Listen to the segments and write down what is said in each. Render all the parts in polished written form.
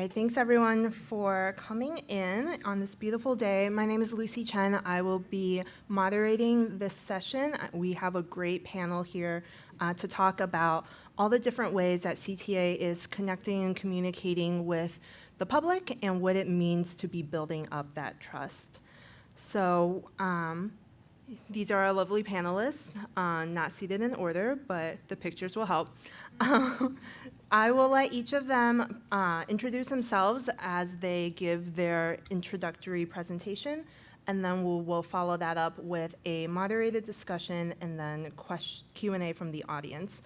right, thanks everyone for coming in on this beautiful day. My name is Chen. I will be moderating this session. We have a great panel here to talk about all the different ways that CTA is connecting and communicating with the public and what it means to be building up that trust. So these are our lovely panelists, not seated in order, but the pictures will help. I will let each of them introduce themselves as they give their introductory presentation, and then we'll follow that up with a moderated discussion and then Q&A from the audience.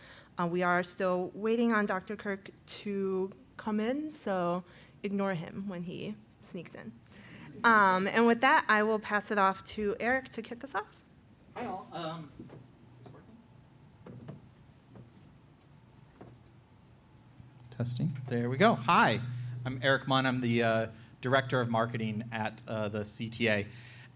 We are still waiting on Dr. Kirk to come in, so ignore him when he sneaks in. And with that, I will pass it off to Eric to kick us off. Hi all. Is this working? Testing. There we go. Hi, I'm Eric Munn. I'm the Director of Marketing at the CTA.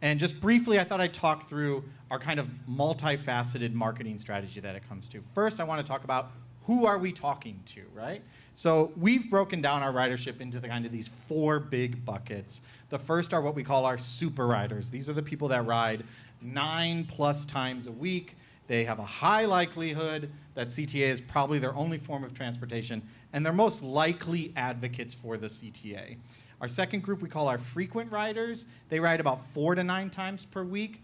And just briefly, I thought I'd talk through our kind of multifaceted marketing strategy that it comes to. First, I want to talk about who are we talking to, right? So we've broken down our ridership into the kind of these four big buckets. The first are what we call our super riders. These are the people that ride 9+ times a week. They have a high likelihood that CTA is probably their only form of transportation, and they're most likely advocates for the CTA. Our second group we call our frequent riders. They ride about 4 to 9 times per week.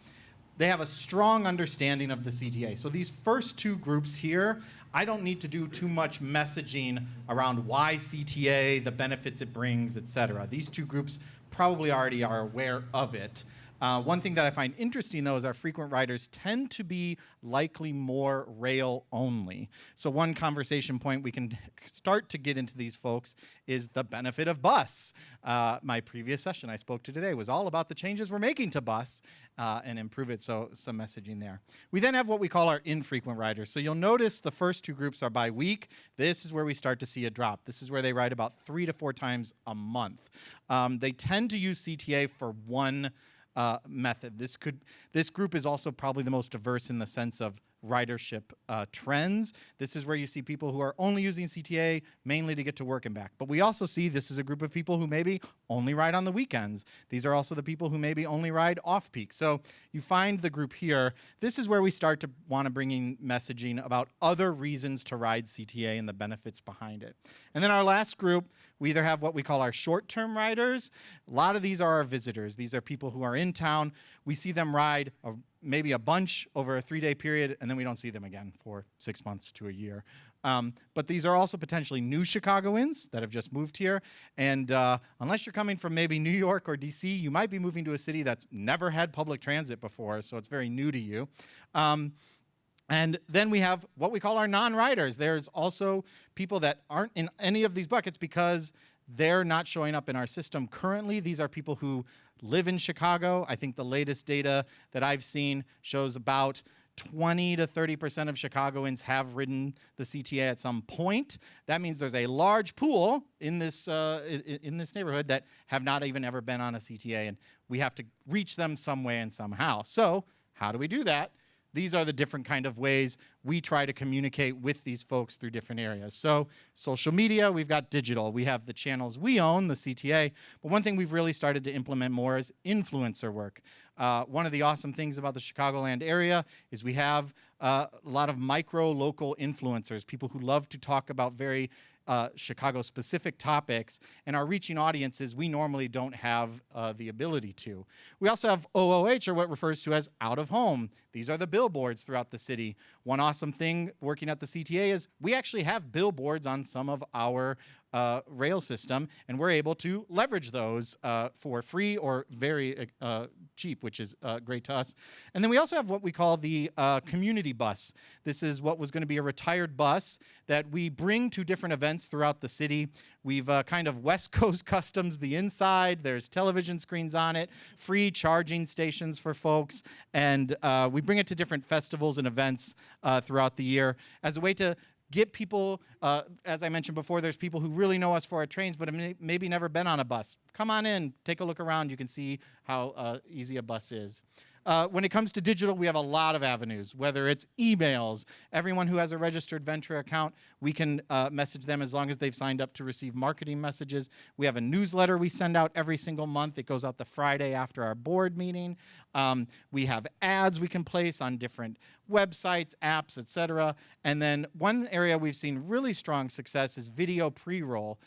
They have a strong understanding of the CTA. So these first two groups here, I don't need to do too much messaging around why CTA, the benefits it brings, et cetera. These two groups probably already are aware of it. One thing that I find interesting, though, is our frequent riders tend to be likely more rail only. So one conversation point we can start to get into these folks is the benefit of bus. My previous session I spoke to today was all about the changes we're making to bus and improve it, so some messaging there. We then have what we call our infrequent riders. So you'll notice the first two groups are by week. This is where we start to see a drop. This is where they ride about 3 to 4 times a month. They tend to use CTA for one method. This group is also probably the most diverse in the sense of ridership trends. This is where you see people who are only using CTA mainly to get to work and back. But we also see this is a group of people who maybe only ride on the weekends. These are also the people who maybe only ride off-peak. So you find the group here. This is where we start to want to bring in messaging about other reasons to ride CTA and the benefits behind it. And then our last group, we either have what we call our short-term riders. A lot of these are our visitors. These are people who are in town. We see them ride maybe a bunch over a 3-day period, and then we don't see them again for 6 months to a year. But these are also potentially new Chicagoans that have just moved here. And unless you're coming from maybe New York or DC, you might be moving to a city that's never had public transit before, so it's very new to you. And then we have what we call our non-riders. There's also people that aren't in any of these buckets because they're not showing up in our system currently. These are people who live in Chicago. I think the latest data that I've seen shows about 20 to 30% of Chicagoans have ridden the CTA at some point. That means there's a large pool in this neighborhood that have not even ever been on a CTA, and we have to reach them some way and somehow. So how do we do that? These are the different kind of ways we try to communicate with these folks through different areas. So social media, we've got digital. We have the channels we own, the CTA. But one thing we've really started to implement more is influencer work. One of the awesome things about the Chicagoland area is we have a lot of micro-local influencers, people who love to talk about very Chicago-specific topics and are reaching audiences we normally don't have the ability to. We also have OOH, or what refers to as out-of-home. These are the billboards throughout the city. One awesome thing working at the CTA is we actually have billboards on some of our rail system, and we're able to leverage those for free or very cheap, which is great to us. And then we also have what we call the community bus. This is what was going to be a retired bus that we bring to different events throughout the city. We've kind of West Coast customs the inside. There's television screens on it, free charging stations for folks, and we bring it to different festivals and events throughout the year as a way to get people, as I mentioned before, there's people who really know us for our trains, but have maybe never been on a bus. Come on in, take a look around. You can see how easy a bus is. When it comes to digital, we have a lot of avenues, whether it's emails. Everyone who has a registered Venture account, we can message them as long as they've signed up to receive marketing messages. We have a newsletter we send out every single month. It goes out the Friday after our board meeting. We have ads we can place on different websites, apps, etc. And then one area we've seen really strong success is video pre-roll.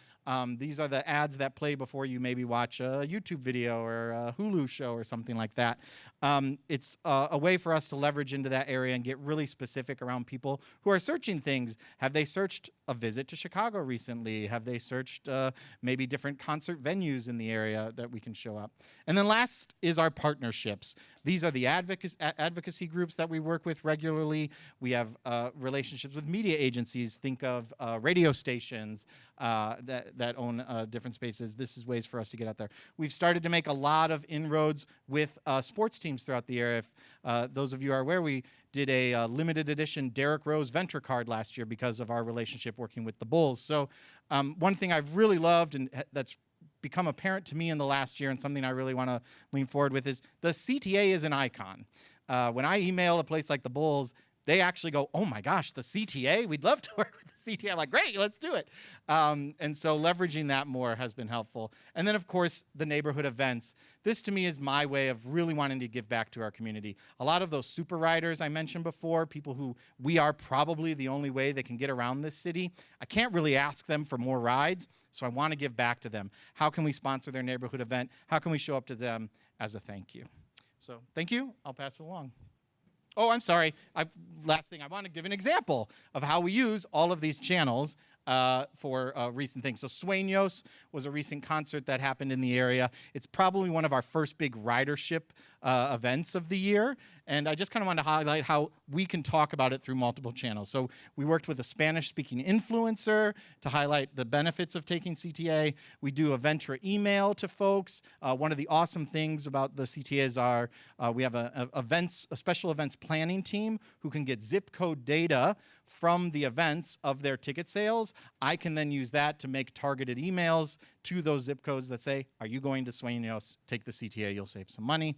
These are the ads that play before you maybe watch a YouTube video or a Hulu show or something like that. It's a way for us to leverage into that area and get really specific around people who are searching things. Have they searched a visit to Chicago recently? Have they searched maybe different concert venues in the area that we can show up? And then last is our partnerships. These are the advocacy groups that we work with regularly. We have relationships with media agencies. Think of radio stations that own different spaces. This is ways for us to get out there. We've started to make a lot of inroads with sports teams throughout the area. If those of you are aware, we did a limited edition Derrick Rose Venture card last year because of our relationship working with the Bulls. So one thing I've really loved and that's become apparent to me in the last year and something I really want to lean forward with is the CTA is an icon. When I email a place like the Bulls, they actually go, oh my gosh, the CTA? We'd love to work with the CTA. I'm like, great, let's do it. And so leveraging that more has been helpful. And then, of course, the neighborhood events. This, to me, is my way of really wanting to give back to our community. A lot of those super riders I mentioned before, people who we are probably the only way they can get around this city, I can't really ask them for more rides, so I want to give back to them. How can we sponsor their neighborhood event? How can we show up to them as a thank you? So thank you. I'll pass it along. Oh, I'm sorry. Last thing, I want to give an example of how we use all of these channels for recent things. So Sueños was a recent concert that happened in the area. It's probably one of our first big ridership events of the year. And I just kind of wanted to highlight how we can talk about it through multiple channels. So we worked with a Spanish-speaking influencer to highlight the benefits of taking CTA. We do a Venture email to folks. One of the awesome things about the CTAs are we have a special events planning team who can get zip code data from the events of their ticket sales. I can then use that to make targeted emails to those zip codes that say, are you going to Sueños? Take the CTA, you'll save some money.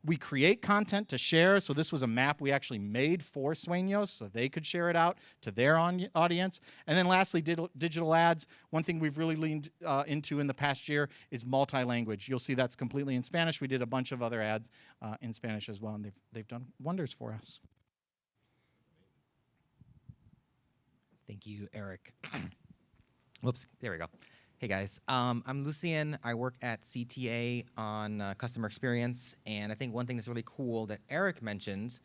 We create content to share. So this was a map we actually made for Sueños so they could share it out to their audience. And then lastly, digital ads. One thing we've really leaned into in the past year is multi-language. You'll see that's completely in Spanish. We did a bunch of other ads in Spanish as well, and they've done wonders for us. Thank you, Eric. Whoops, there we go. Hey guys, I'm Lucien. I work at CTA on customer experience, and I think one thing that's really cool that Eric mentioned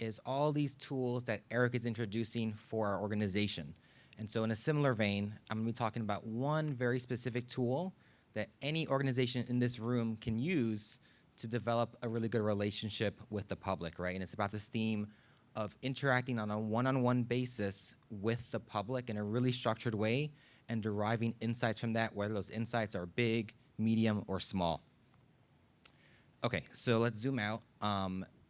is all these tools that Eric is introducing for our organization. And so in a similar vein, I'm gonna be talking about one very specific tool that any organization in this room can use to develop a really good relationship with the public, right? And it's about this theme of interacting on a one-on-one basis with the public in a really structured way and deriving insights from that, whether those insights are big, medium, or small. Okay, so let's zoom out.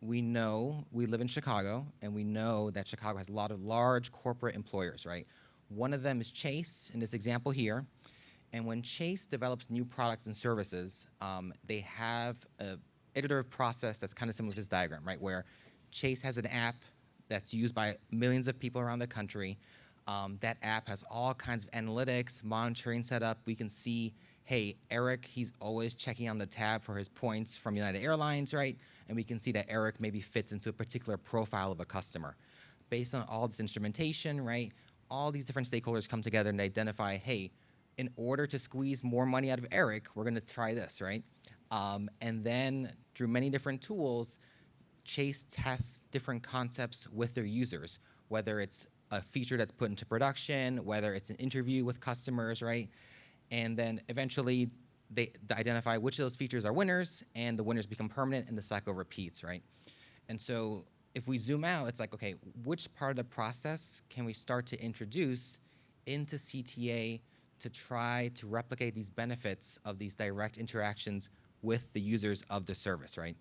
We know we live in Chicago, and we know that Chicago has a lot of large corporate employers, right? One of them is Chase in this example here. And when Chase develops new products and services, they have an iterative process that's kind of similar to this diagram, right? Where Chase has an app that's used by millions of people around the country. That app has all kinds of analytics, monitoring set up. We can see, hey, Eric, he's always checking on the tab for his points from United Airlines, right? And we can see that Eric maybe fits into a particular profile of a customer. Based on all this instrumentation, right, all these different stakeholders come together and identify, hey, in order to squeeze more money out of Eric, we're gonna try this, right? And then through many different tools, Chase tests different concepts with their users, whether it's a feature that's put into production, whether it's an interview with customers, right? And then eventually they identify which of those features are winners, and the winners become permanent and the cycle repeats, right? And so if we zoom out, it's like, okay, which part of the process can we start to introduce into CTA to try to replicate these benefits of these direct interactions with the users of the service, right?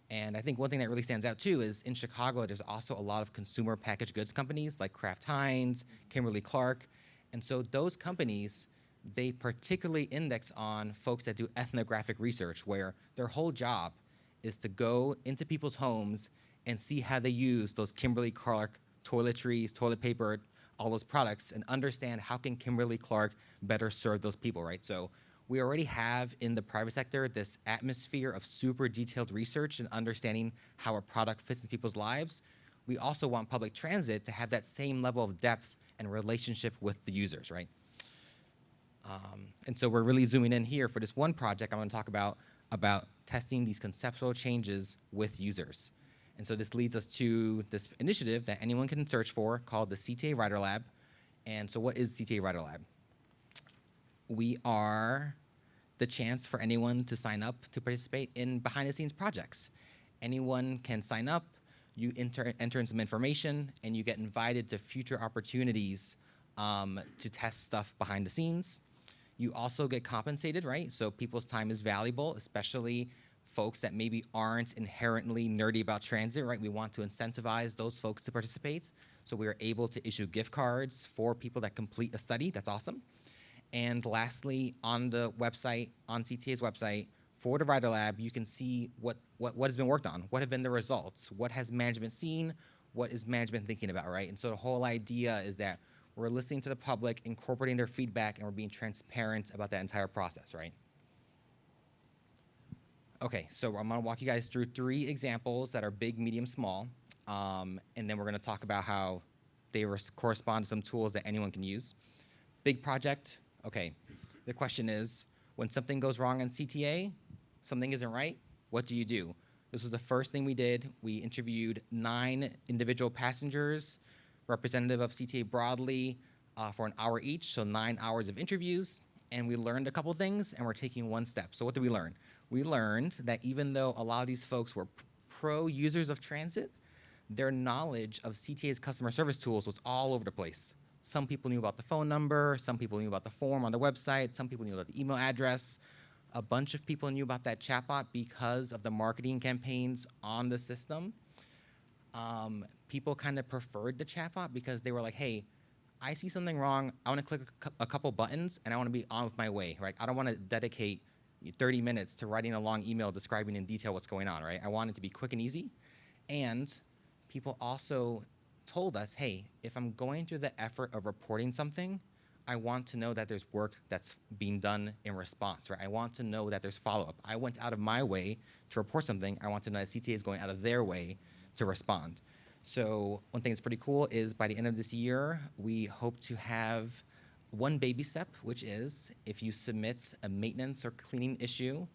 And I think one thing that really stands out too is in Chicago, there's also a lot of consumer packaged goods companies like Kraft Heinz, Kimberly-Clark. And so those companies, they particularly index on folks that do ethnographic research where their whole job is to go into people's homes and see how they use those Kimberly-Clark toiletries, toilet paper, all those products, and understand how can Kimberly-Clark better serve those people, right? So we already have in the private sector this atmosphere of super detailed research and understanding how a product fits in people's lives. We also want public transit to have that same level of depth and relationship with the users, right? And so we're really zooming in here for this one project. I want to talk about testing these conceptual changes with users. And so this leads us to this initiative that anyone can search for called the CTA Rider Lab. And so what is CTA Rider Lab? We are the chance for anyone to sign up to participate in behind-the-scenes projects. Anyone can sign up, you enter in some information, and you get invited to future opportunities to test stuff behind the scenes. You also get compensated, right? So people's time is valuable, especially folks that maybe aren't inherently nerdy about transit, right? We want to incentivize those folks to participate. So we are able to issue gift cards for people that complete a study. That's awesome. And lastly, on the website, on CTA's website, for the Rider Lab, you can see what has been worked on, what have been the results, what has management seen, what is management thinking about, right? And so the whole idea is that we're listening to the public, incorporating their feedback, and we're being transparent about that entire process, right? Okay, so I'm gonna walk you guys through 3 examples that are big, medium, small, and then we're gonna talk about how they correspond to some tools that anyone can use. Big project, okay. The question is, when something goes wrong on CTA, something isn't right, what do you do? This was the first thing we did. We interviewed 9 individual passengers, representative of CTA broadly, for an hour each, so 9 hours of interviews, and we learned a couple things, and we're taking one step. So what did we learn? We learned that even though a lot of these folks were pro users of transit, their knowledge of CTA's customer service tools was all over the place. Some people knew about the phone number, some people knew about the form on the website, some people knew about the email address. A bunch of people knew about that chatbot because of the marketing campaigns on the system. People kind of preferred the chatbot because they were like, hey, I see something wrong, I want to click a couple buttons, and I want to be on with my way, right? I don't want to dedicate 30 minutes to writing a long email describing in detail what's going on, right? I want it to be quick and easy. And people also told us, hey, if I'm going through the effort of reporting something, I want to know that there's work that's being done in response, right? I want to know that there's follow-up. I went out of my way to report something. I want to know that CTA is going out of their way to respond. So one thing that's pretty cool is by the end of this year, we hope to have one baby step, which is if you submit a maintenance or cleaning issue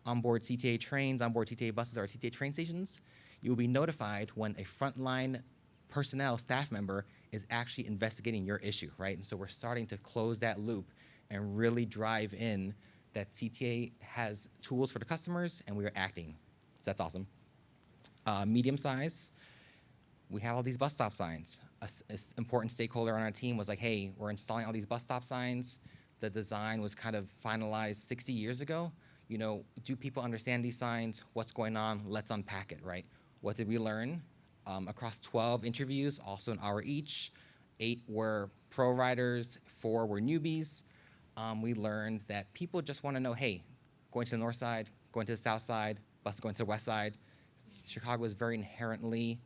onboard CTA trains, onboard CTA buses, or CTA train stations, you will be notified when a frontline personnel staff member is actually investigating your issue, right? And so we're starting to close that loop and really drive in that CTA has tools for the customers and we are acting. So that's awesome. Medium size, we have all these bus stop signs. An important stakeholder on our team was like, hey, we're installing all these bus stop signs. The design was kind of finalized 60 years ago. You know, do people understand these signs? What's going on? Let's unpack it, right? What did we learn? Across 12 interviews, also an hour each, 8 were pro riders, 4 were newbies. We learned that people just want to know, hey, going to the north side, going to the south side, bus going to the west side. Chicago is very inherently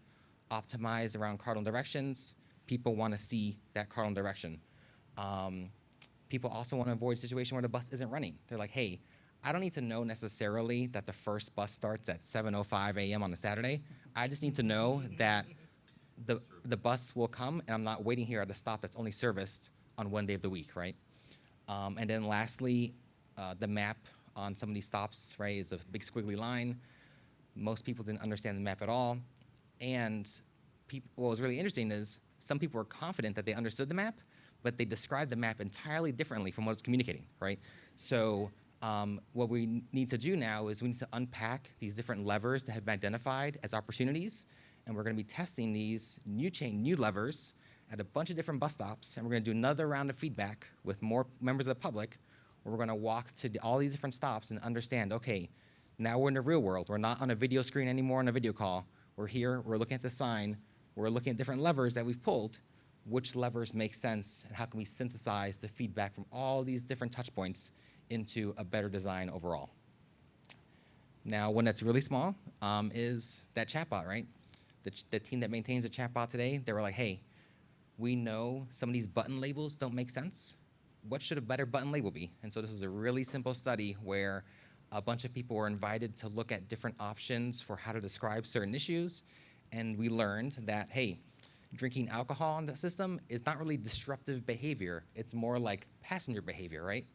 optimized around cardinal directions. People want to see that cardinal direction. People also want to avoid a situation where the bus isn't running. They're like, hey, I don't need to know necessarily that the first bus starts at 7:05 a.m. on a Saturday. I just need to know that the bus will come and I'm not waiting here at a stop that's only serviced on one day of the week, right? And then lastly, the map on some of these stops, right, is a big squiggly line. Most people didn't understand the map at all. And what was really interesting is some people were confident that they understood the map, but they described the map entirely differently from what it's communicating, right? So what we need to do now is we need to unpack these different levers that have been identified as opportunities, and we're going to be testing these new levers at a bunch of different bus stops, and we're going to do another round of feedback with more members of the public, where we're going to walk to all these different stops and understand, okay, now we're in the real world. We're not on a video screen anymore on a video call. We're here, we're looking at the sign, we're looking at different levers that we've pulled. Which levers make sense, and how can we synthesize the feedback from all these different touch points into a better design overall? Now, one that's really small is that chatbot, right? The team that maintains the chatbot today, they were like, hey, we know some of these button labels don't make sense. What should a better button label be? And so this was a really simple study where a bunch of people were invited to look at different options for how to describe certain issues. And we learned that, hey, drinking alcohol in the system is not really disruptive behavior. It's more like passenger behavior, right?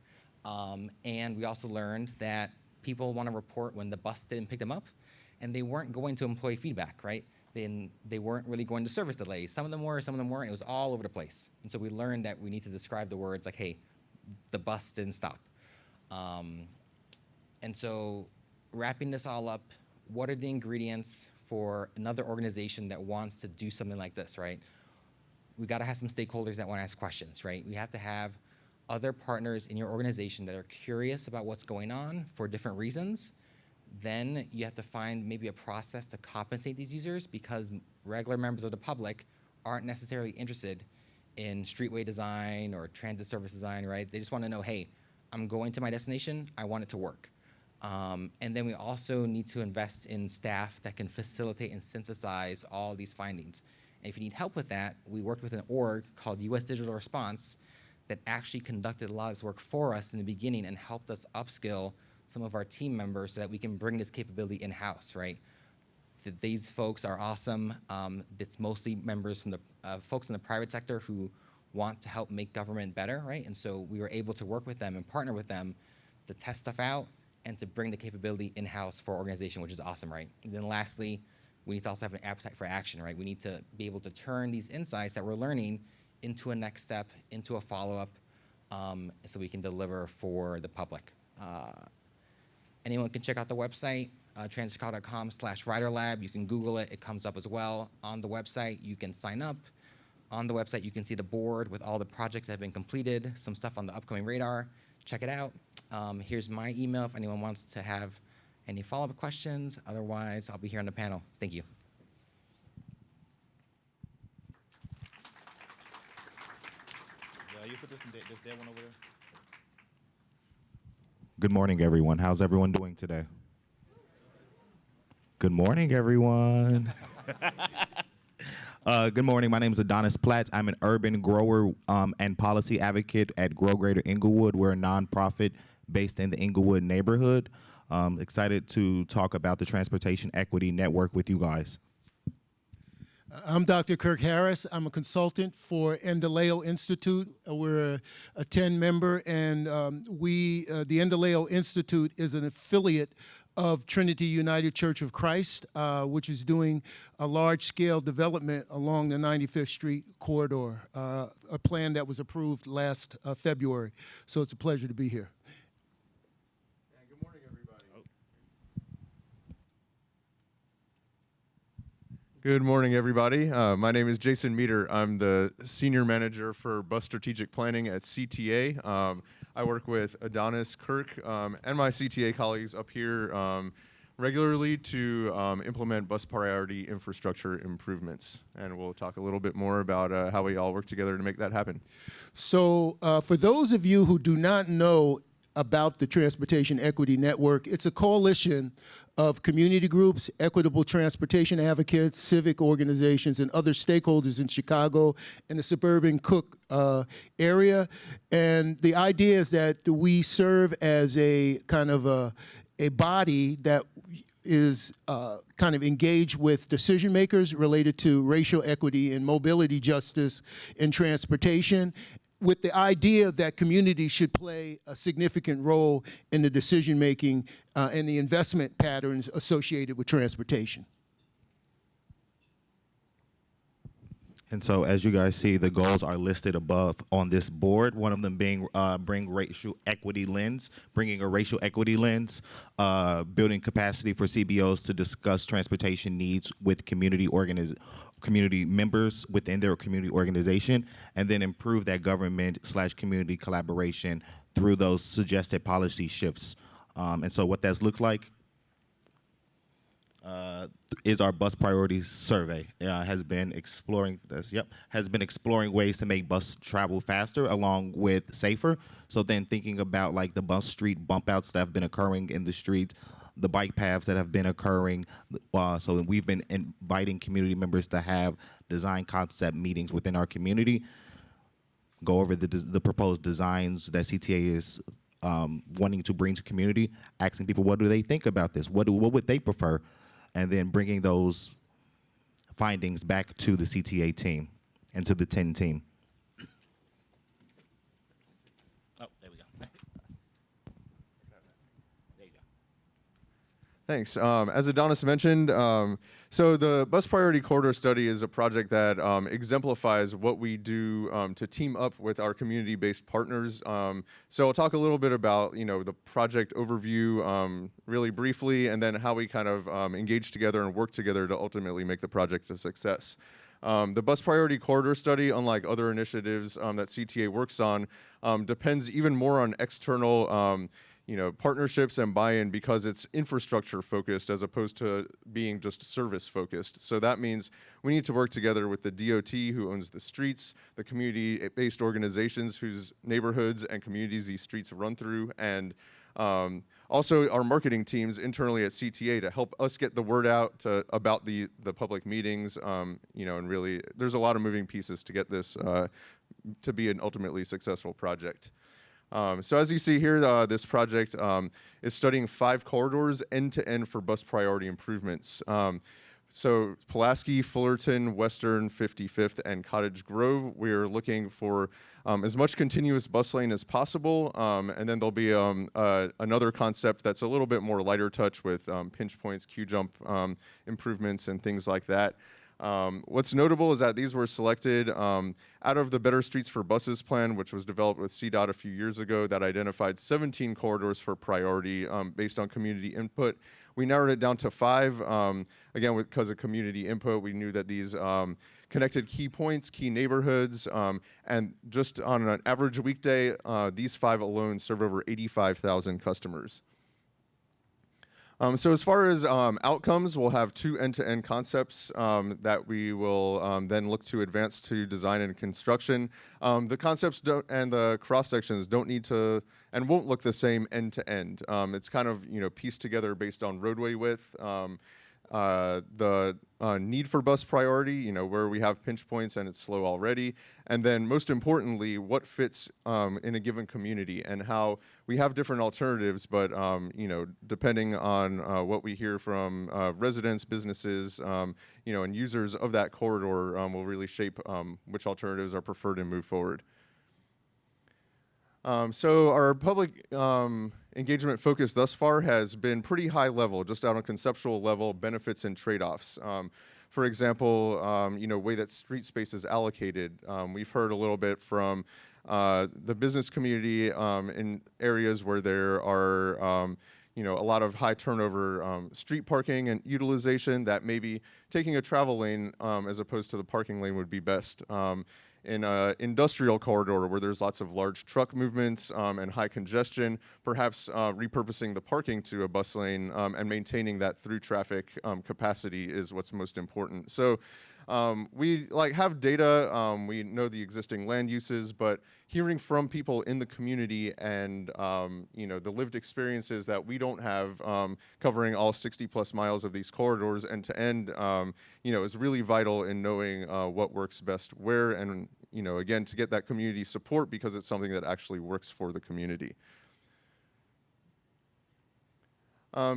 And we also learned that people want to report when the bus didn't pick them up, and they weren't going to employee feedback, right? Then they weren't really going to service delays. Some of them were, some of them weren't. It was all over the place. And so we learned that we need to describe the words like, hey, the bus didn't stop. And so wrapping this all up, what are the ingredients for another organization that wants to do something like this, right? We got to have some stakeholders that want to ask questions, right? We have to have other partners in your organization that are curious about what's going on for different reasons. Then you have to find maybe a process to compensate these users, because regular members of the public aren't necessarily interested in streetway design or transit service design, right? They just want to know, hey, I'm going to my destination, I want it to work. And then we also need to invest in staff that can facilitate and synthesize all these findings. And if you need help with that, we worked with an org called US Digital Response that actually conducted a lot of this work for us in the beginning and helped us upskill some of our team members so that we can bring this capability in-house, right? These folks are awesome. It's mostly members from the folks in the private sector who want to help make government better, right? And so we were able to work with them and partner with them to test stuff out and to bring the capability in-house for our organization, which is awesome, right? And then lastly, we need to also have an appetite for action, right? We need to be able to turn these insights that we're learning into a next step, into a follow-up, so we can deliver for the public. Anyone can check out the website, transchicago.com/riderlab. You can Google it. It comes up as well. On the website, you can sign up. On the website, you can see the board with all the projects that have been completed, some stuff on the upcoming radar. Check it out. Here's my email if anyone wants to have any follow-up questions. Otherwise, I'll be here on the panel. Thank you. You put this dead one over there. Good morning, everyone. How's everyone doing today? Good morning, everyone. Good morning. My name is Adonnis Platt. I'm an urban grower and policy advocate at Grow Greater Englewood. We're a nonprofit based in the Englewood neighborhood. Excited to talk about the Transportation Equity Network with you guys. I'm Dr. Kirk Harris. I'm a consultant for Endeleo Institute. We're a 10-member, and the Endeleo Institute is an affiliate of Trinity United Church of Christ, which is doing a large-scale development along the 95th Street corridor, a plan that was approved last February. So it's a pleasure to be here. Good morning, everybody. Good morning, everybody. My name is Jason Meter. I'm the Senior Manager for Bus Strategic Planning at CTA. I work with Adonnis, Kirk, and my CTA colleagues up here regularly to implement bus priority infrastructure improvements. And we'll talk a little bit more about how we all work together to make that happen. So for those of you who do not know about the Transportation Equity Network, it's a coalition of community groups, equitable transportation advocates, civic organizations, and other stakeholders in Chicago and the suburban Cook area. And the idea is that we serve as a kind of a body that is kind of engaged with decision makers related to racial equity and mobility justice in transportation, with the idea that communities should play a significant role in the decision-making and the investment patterns associated with transportation. And so, as you guys see, the goals are listed above on this board. One of them being bringing a racial equity lens, building capacity for CBOs to discuss transportation needs with community members within their community organization, and then improve that government/community collaboration through those suggested policy shifts. And so, what that looks like is our bus priority survey. Has been exploring ways to make bus travel faster along with safer. So then thinking about like the bus street bump outs that have been occurring in the streets, the bike paths that have been occurring. So we've been inviting community members to have design concept meetings within our community, go over the proposed designs that CTA is wanting to bring to community, asking people what do they think about this, what would they prefer, and then bringing those findings back to the CTA team and to the 10 team. Oh, there we go. There you go. Thanks. As Adonnis mentioned, so the Bus Priority Corridor Study is a project that exemplifies what we do to team up with our community-based partners. So I'll talk a little bit about, the project overview really briefly, and then how we kind of engage together and work together to ultimately make the project a success. The Bus Priority Corridor Study, unlike other initiatives that CTA works on, depends even more on external partnerships and buy-in because it's infrastructure focused as opposed to being just service focused. So that means we need to work together with the DOT, who owns the streets, the community-based organizations whose neighborhoods and communities these streets run through, and also our marketing teams internally at CTA to help us get the word out about the public meetings, and really there's a lot of moving pieces to get this to be an ultimately successful project. So as you see here, this project is studying 5 corridors end-to-end for bus priority improvements. So Pulaski, Fullerton, Western, 55th, and Cottage Grove, we're looking for as much continuous bus lane as possible. And then there'll be another concept that's a little bit more lighter touch with pinch points, queue jump improvements, and things like that. What's notable is that these were selected out of the Better Streets for Buses plan, which was developed with CDOT a few years ago, that identified 17 corridors for priority based on community input. We narrowed it down to 5. Again, because of community input, we knew that these connected key points, key neighborhoods, and just on an average weekday, these 5 alone serve over 85,000 customers. So as far as outcomes, we'll have 2 end-to-end concepts that we will then look to advance to design and construction. The concepts and the cross-sections don't need to and won't look the same end-to-end. It's kind of pieced together based on roadway width, the need for bus priority, where we have pinch points and it's slow already, and then most importantly, what fits in a given community and how we have different alternatives, but depending on what we hear from residents, businesses, and users of that corridor will really shape which alternatives are preferred and move forward. So our public engagement focus thus far has been pretty high level, just out on conceptual level, benefits and trade-offs. For example, way that street space is allocated. We've heard a little bit from the business community in areas where there are a lot of high turnover street parking and utilization, that maybe taking a travel lane as opposed to the parking lane would be best. In an industrial corridor where there's lots of large truck movements and high congestion, perhaps repurposing the parking to a bus lane and maintaining that through traffic capacity is what's most important. So we have data, we know the existing land uses, but hearing from people in the community and the lived experiences that we don't have covering all 60 plus miles of these corridors end to end, is really vital in knowing what works best where, and again, to get that community support because it's something that actually works for the community.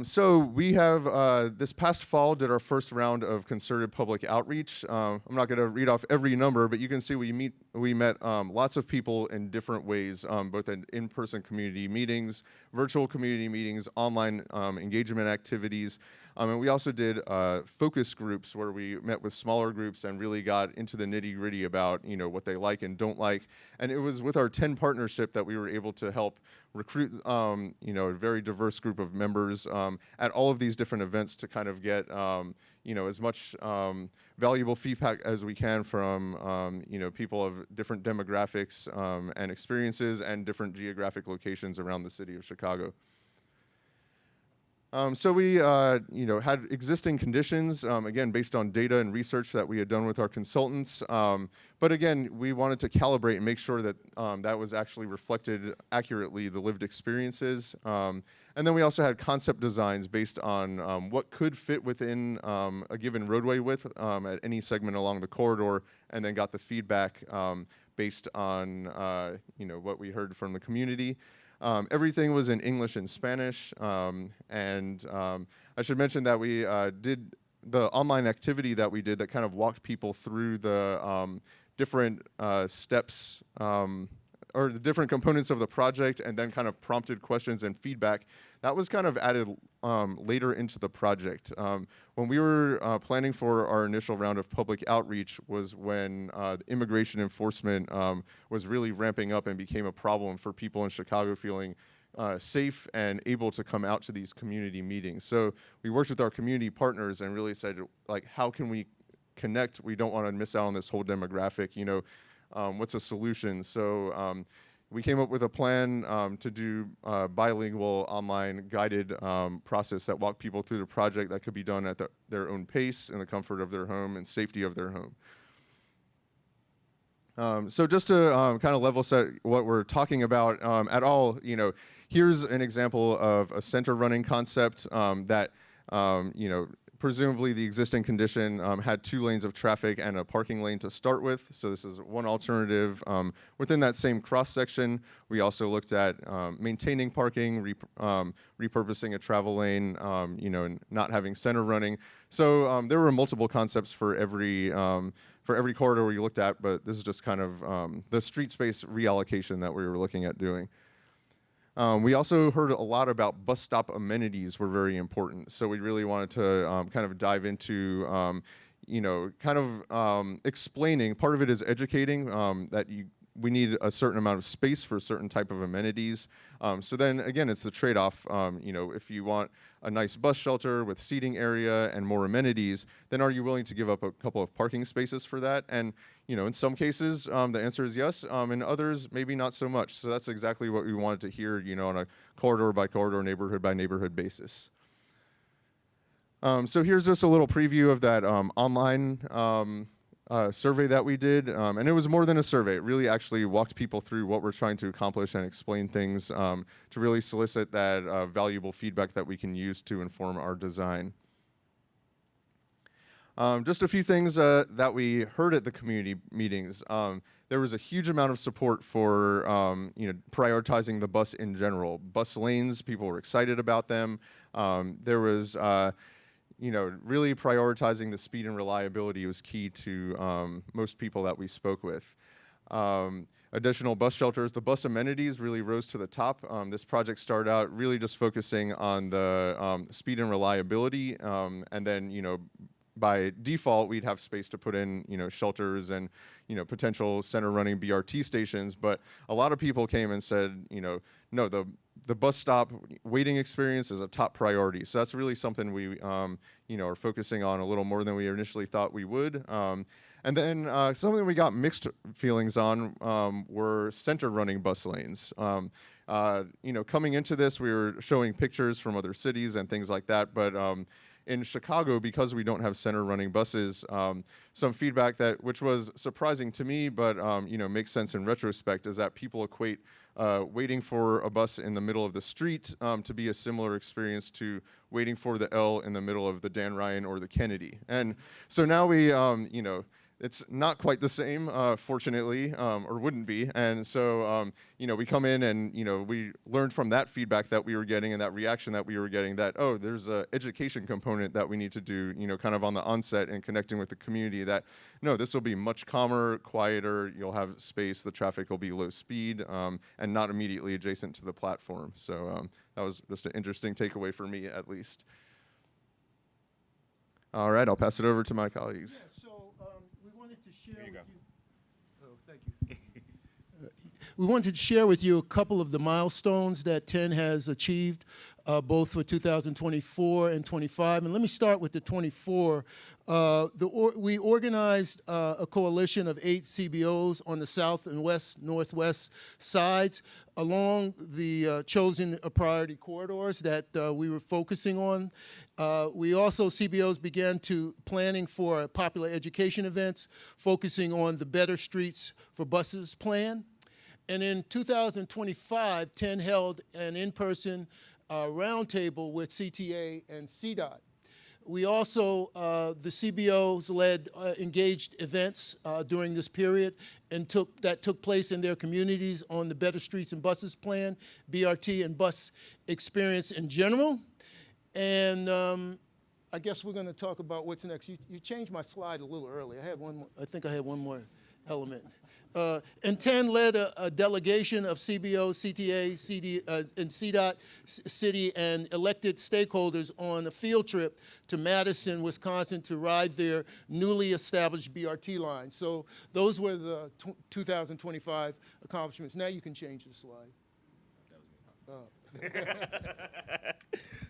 So we have, this past fall, did our first round of concerted public outreach. I'm not going to read off every number, but you can see we met lots of people in different ways, both in-person community meetings, virtual community meetings, online engagement activities. And we also did focus groups where we met with smaller groups and really got into the nitty-gritty about what they like and don't like. And it was with our 10 partnership that we were able to help recruit a very diverse group of members at all of these different events to kind of get as much valuable feedback as we can from people of different demographics and experiences and different geographic locations around the city of Chicago. So we, had existing conditions, again, based on data and research that we had done with our consultants. But again, we wanted to calibrate and make sure that that was actually reflected accurately, the lived experiences. And then we also had concept designs based on what could fit within a given roadway width at any segment along the corridor, and then got the feedback based on, what we heard from the community. Everything was in English and Spanish, and I should mention that we did the online activity that we did that kind of walked people through the different steps or the different components of the project, and then kind of prompted questions and feedback. That was kind of added later into the project. When we were planning for our initial round of public outreach was when immigration enforcement was really ramping up and became a problem for people in Chicago feeling safe and able to come out to these community meetings. So we worked with our community partners and really said, like, how can we connect? We don't want to miss out on this whole demographic, what's a solution? So we came up with a plan to do bilingual online guided process that walked people through the project that could be done at their own pace in the comfort of their home and safety of their home. So just to kind of level set what we're talking about at all, here's an example of a center running concept that, presumably the existing condition had 2 lanes of traffic and a parking lane to start with. So this is one alternative. Within that same cross section, we also looked at maintaining parking, repurposing a travel lane, and not having center running. So there were multiple concepts for every corridor we looked at, but this is just kind of the street space reallocation that we were looking at doing. We also heard a lot about bus stop amenities were very important. So we really wanted to kind of dive into, explaining. Part of it is educating that we need a certain amount of space for a certain type of amenities. So then again, it's the trade-off. If you want a nice bus shelter with seating area and more amenities, then are you willing to give up a couple of parking spaces for that? And in some cases, the answer is yes. In others, maybe not so much. So that's exactly what we wanted to hear, on a corridor by corridor, neighborhood by neighborhood basis. So here's just a little preview of that online survey that we did, and it was more than a survey. It really actually walked people through what we're trying to accomplish and explain things to really solicit that valuable feedback that we can use to inform our design. Just a few things that we heard at the community meetings. There was a huge amount of support for prioritizing the bus in general. Bus lanes, people were excited about them. There was really prioritizing the speed and reliability was key to most people that we spoke with. Additional bus shelters, the bus amenities really rose to the top. This project started out really just focusing on the speed and reliability, and then, by default, we'd have space to put in, shelters and, potential center running BRT stations. But a lot of people came and said, no, the bus stop waiting experience is a top priority. So that's really something we, are focusing on a little more than we initially thought we would. And then something we got mixed feelings on were center running bus lanes. Coming into this, we were showing pictures from other cities and things like that. But in Chicago, because we don't have center running buses, some feedback which was surprising to me, but makes sense in retrospect, is that people equate waiting for a bus in the middle of the street to be a similar experience to waiting for the L in the middle of the Dan Ryan or the Kennedy. And so now we, it's not quite the same, fortunately, or wouldn't be. And so, we come in and, we learned from that feedback that we were getting and that reaction that we were getting that, oh, there's an education component that we need to do, kind of on the onset and connecting with the community that, no, this will be much calmer, quieter, you'll have space, the traffic will be low speed, and not immediately adjacent to the platform. So that was just an interesting takeaway for me, at least. All right, I'll pass it over to my colleagues. Yeah, so we wanted to share with you. Oh, thank you. we wanted to share with you a couple of the milestones that 10 has achieved, both for 2024 and 25. And let me start with the 24. We organized a coalition of 8 CBOs on the south and northwest sides along the chosen priority corridors that we were focusing on. We also, CBOs began planning for popular education events, focusing on the Better Streets for Buses plan. And in 2025, 10 held an in-person roundtable with CTA and CDOT. We also, the CBOs led engaged events during this period and took place in their communities on the Better Streets and Buses plan, BRT and bus experience in general. And I guess we're going to talk about what's next. You changed my slide a little early. I think I had one more element. And 10 led a delegation of CBOs, CTA, and CDOT, city, and elected stakeholders on a field trip to Madison, Wisconsin, to ride their newly established BRT line. So those were the 2025 accomplishments. Now you can change the slide.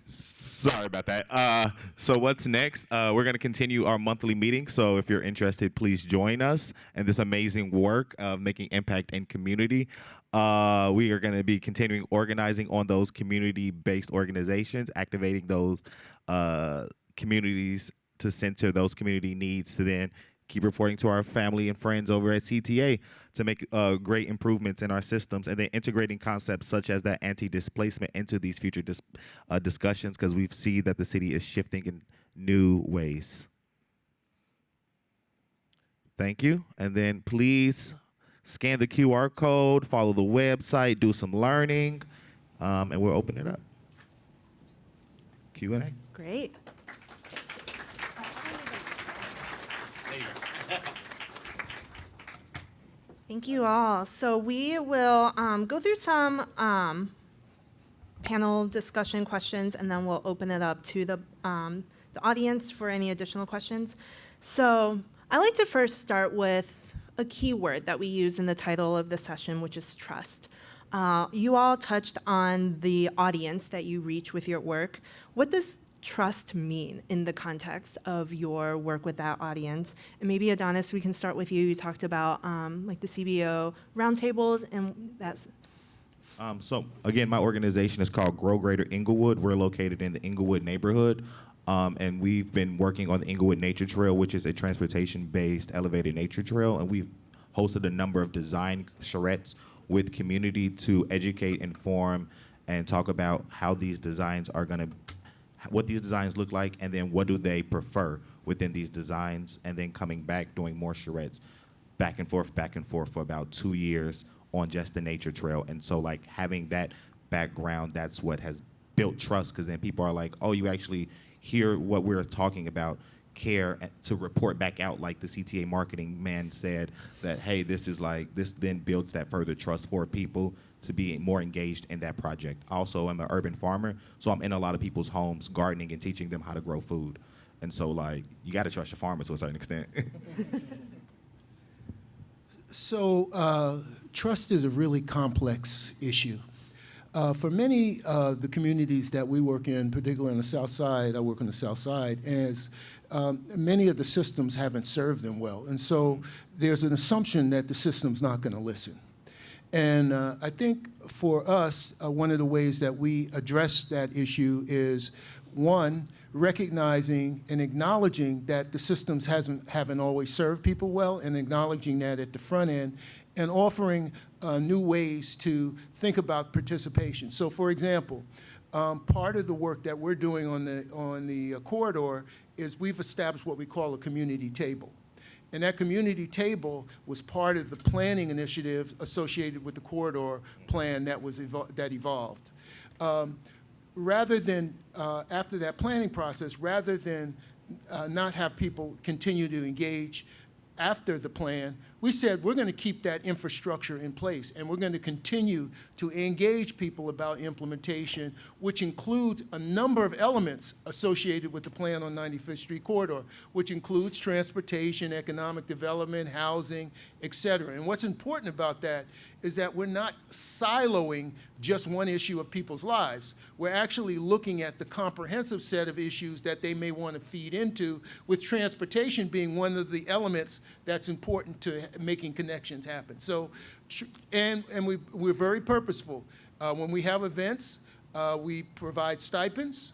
Sorry about that. So what's next? We're going to continue our monthly meeting. So if you're interested, please join us in this amazing work of making impact in community. We are going to be continuing organizing on those community-based organizations, activating those communities to center those community needs to then keep reporting to our family and friends over at CTA to make great improvements in our systems, and then integrating concepts such as that anti-displacement into these future discussions, because we see that the city is shifting in new ways. Thank you. And then please scan the QR code, follow the website, do some learning, and we'll open it up. Q&A. Great. Thank you all. So we will go through some panel discussion questions, and then we'll open it up to the audience for any additional questions. So I like to first start with a keyword that we use in the title of the session, which is trust. You all touched on the audience that you reach with your work. What does trust mean in the context of your work with that audience? And maybe Adonnis, we can start with you. You talked about like the CBO roundtables, and that's. So again, my organization is called Grow Greater Englewood. We're located in the Englewood neighborhood, and we've been working on the Englewood Nature Trail, which is a transportation-based elevated nature trail, and we've hosted a number of design charrettes with community to educate, inform, and talk about how these designs are going to what these designs look like, and then what do they prefer within these designs, and then coming back doing more charrettes back and forth for about 2 years on just the nature trail. And so like having that background, that's what has built trust, because then people are like, oh, you actually hear what we're talking about, care to report back out, like the CTA marketing man said, that hey, this is like, this then builds that further trust for people to be more engaged in that project. Also, I'm an urban farmer, so I'm in a lot of people's homes gardening and teaching them how to grow food. And so like, you gotta trust your farmers to a certain extent. So trust is a really complex issue. For many of the communities that we work in, particularly on the South Side, I work on the South Side, as many of the systems haven't served them well. And so there's an assumption that the system's not gonna listen. And I think for us, one of the ways that we address that issue is, one, recognizing and acknowledging that the systems haven't always served people well, and acknowledging that at the front end, and offering new ways to think about participation. So for example, part of the work that we're doing on the corridor is we've established what we call a community table. And that community table was part of the planning initiative associated with the corridor plan that evolved. Rather than, after that planning process, rather than not have people continue to engage after the plan, we said we're going to keep that infrastructure in place, and we're going to continue to engage people about implementation, which includes a number of elements associated with the plan on 95th Street corridor, which includes transportation, economic development, housing, et cetera. And what's important about that is that we're not siloing just one issue of people's lives. We're actually looking at the comprehensive set of issues that they may want to feed into, with transportation being one of the elements that's important to making connections happen. So, we're very purposeful. When we have events, we provide stipends.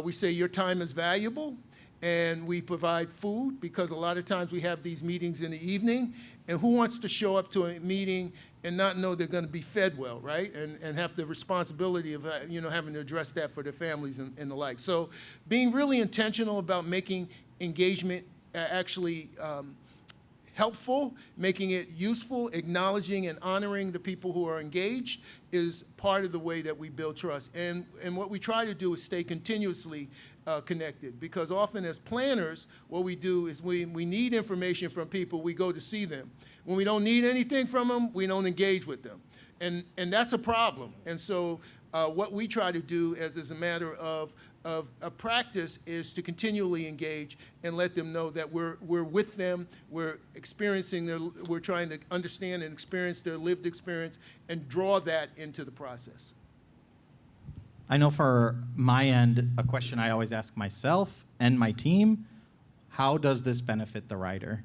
We say your time is valuable, and we provide food, because a lot of times we have these meetings in the evening, and who wants to show up to a meeting and not know they're going to be fed well, right? And have the responsibility of having to address that for their families and the like. So being really intentional about making engagement actually helpful, making it useful, acknowledging and honoring the people who are engaged is part of the way that we build trust. And what we try to do is stay continuously connected, because often as planners, what we do is we need information from people, we go to see them. When we don't need anything from them, we don't engage with them. And that's a problem. And so what we try to do as a matter of a practice is to continually engage and let them know that we're with them, we're trying to understand and experience their lived experience and draw that into the process. I know for my end, a question I always ask myself and my team, how does this benefit the rider?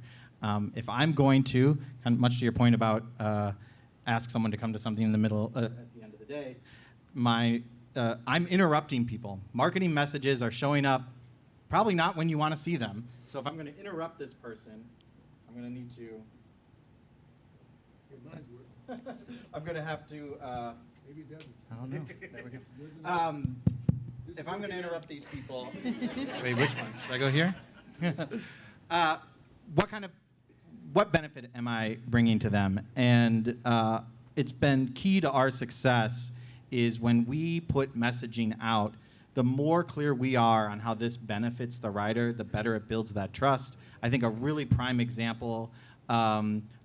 If I'm going to, kind of much to your point about ask someone to come to something in the middle, at the end of the day, I'm interrupting people. Marketing messages are showing up probably not when you want to see them. So if I'm going to interrupt this person, I'm going to need to, I'm going to have to, Maybe it doesn't. I don't know. There we go. If I'm going to interrupt these people, wait, which one? Should I go here? What benefit am I bringing to them? And it's been key to our success is when we put messaging out, the more clear we are on how this benefits the rider, the better it builds that trust. I think a really prime example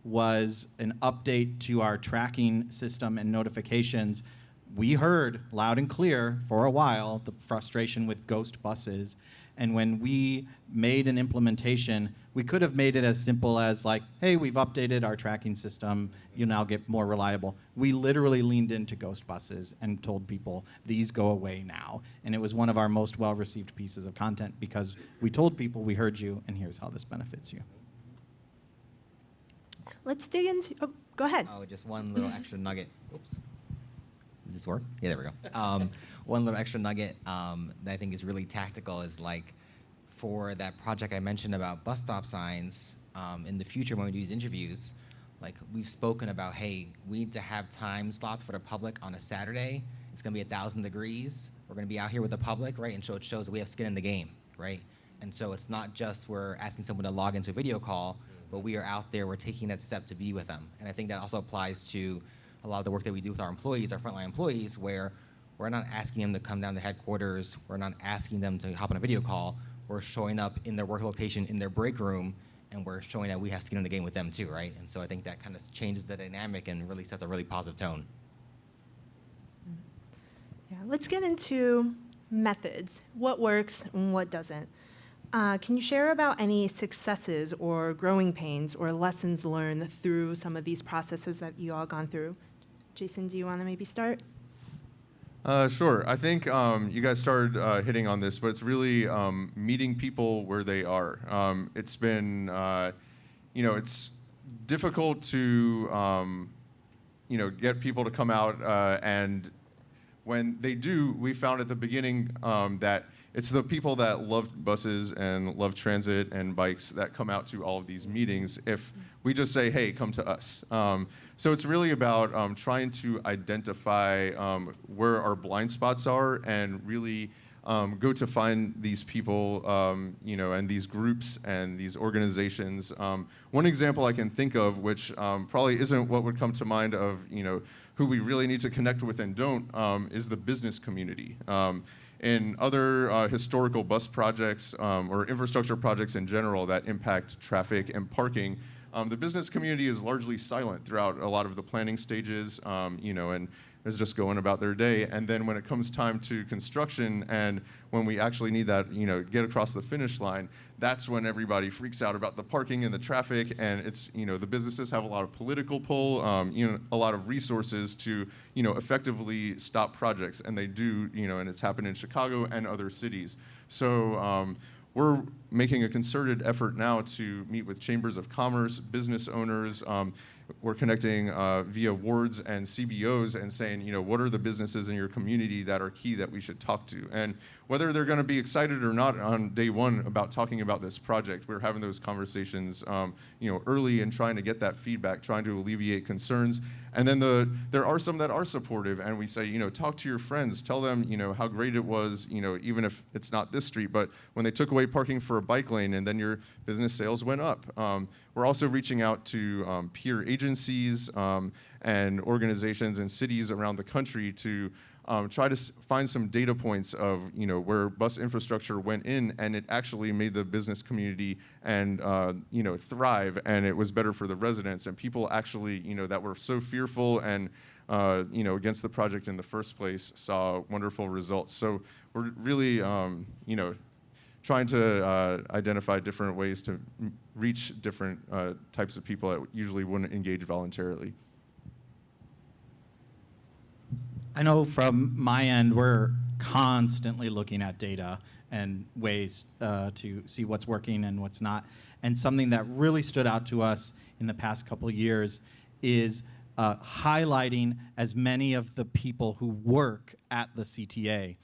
was an update to our tracking system and notifications. We heard loud and clear for a while the frustration with ghost buses. And when we made an implementation, we could have made it as simple as like, hey, we've updated our tracking system, you'll now get more reliable. We literally leaned into ghost buses and told people, these go away now. And it was one of our most well-received pieces of content because we told people, we heard you, and here's how this benefits you. Let's dig into, go ahead. Oh, just one little extra nugget. Oops. Does this work? Yeah, there we go. One little extra nugget that I think is really tactical is like for that project I mentioned about bus stop signs, in the future when we do these interviews, like we've spoken about, hey, we need to have time slots for the public on a Saturday. It's gonna be 1,000 degrees. We're gonna be out here with the public, right? And so it shows that we have skin in the game, right? And so it's not just we're asking someone to log into a video call, but we are out there, we're taking that step to be with them. And I think that also applies to a lot of the work that we do with our employees, our frontline employees, where we're not asking them to come down to headquarters, we're not asking them to hop on a video call, we're showing up in their work location, in their break room, and we're showing that we have skin in the game with them too, right? And so I think that kind of changes the dynamic and really sets a really positive tone. Yeah, let's get into methods. What works and what doesn't. Can you share about any successes or growing pains or lessons learned through some of these processes that you all gone through? Jason, do you want to maybe start? Sure. I think you guys started hitting on this, but it's really meeting people where they are. It's been, it's difficult to, get people to come out, and when they do, we found at the beginning that it's the people that love buses and love transit and bikes that come out to all of these meetings if we just say, hey, come to us. So it's really about trying to identify where our blind spots are and really go to find these people, and these groups and these organizations. One example I can think of, which probably isn't what would come to mind of, who we really need to connect with and don't, is the business community. In other historical bus projects or infrastructure projects in general that impact traffic and parking, the business community is largely silent throughout a lot of the planning stages, and is just going about their day. And then when it comes time to construction and when we actually need that, get across the finish line, that's when everybody freaks out about the parking and the traffic. And it's, the businesses have a lot of political pull, a lot of resources to, effectively stop projects. And they do, and it's happened in Chicago and other cities. So we're making a concerted effort now to meet with chambers of commerce, business owners. We're connecting via wards and CBOs and saying, what are the businesses in your community that are key that we should talk to? And whether they're going to be excited or not on day one about talking about this project, we're having those conversations, early and trying to get that feedback, trying to alleviate concerns. And then there are some that are supportive, and we say, talk to your friends, tell them, how great it was, even if it's not this street, but when they took away parking for a bike lane and then your business sales went up. We're also reaching out to peer agencies and organizations and cities around the country to try to find some data points of where bus infrastructure went in and it actually made the business community and thrive, and it was better for the residents, and people actually that were so fearful and against the project in the first place saw wonderful results. So we're really trying to identify different ways to reach different types of people that usually wouldn't engage voluntarily. I know from my end, we're constantly looking at data and ways to see what's working and what's not. And something that really stood out to us in the past couple of years is highlighting as many of the people who work at the CTA.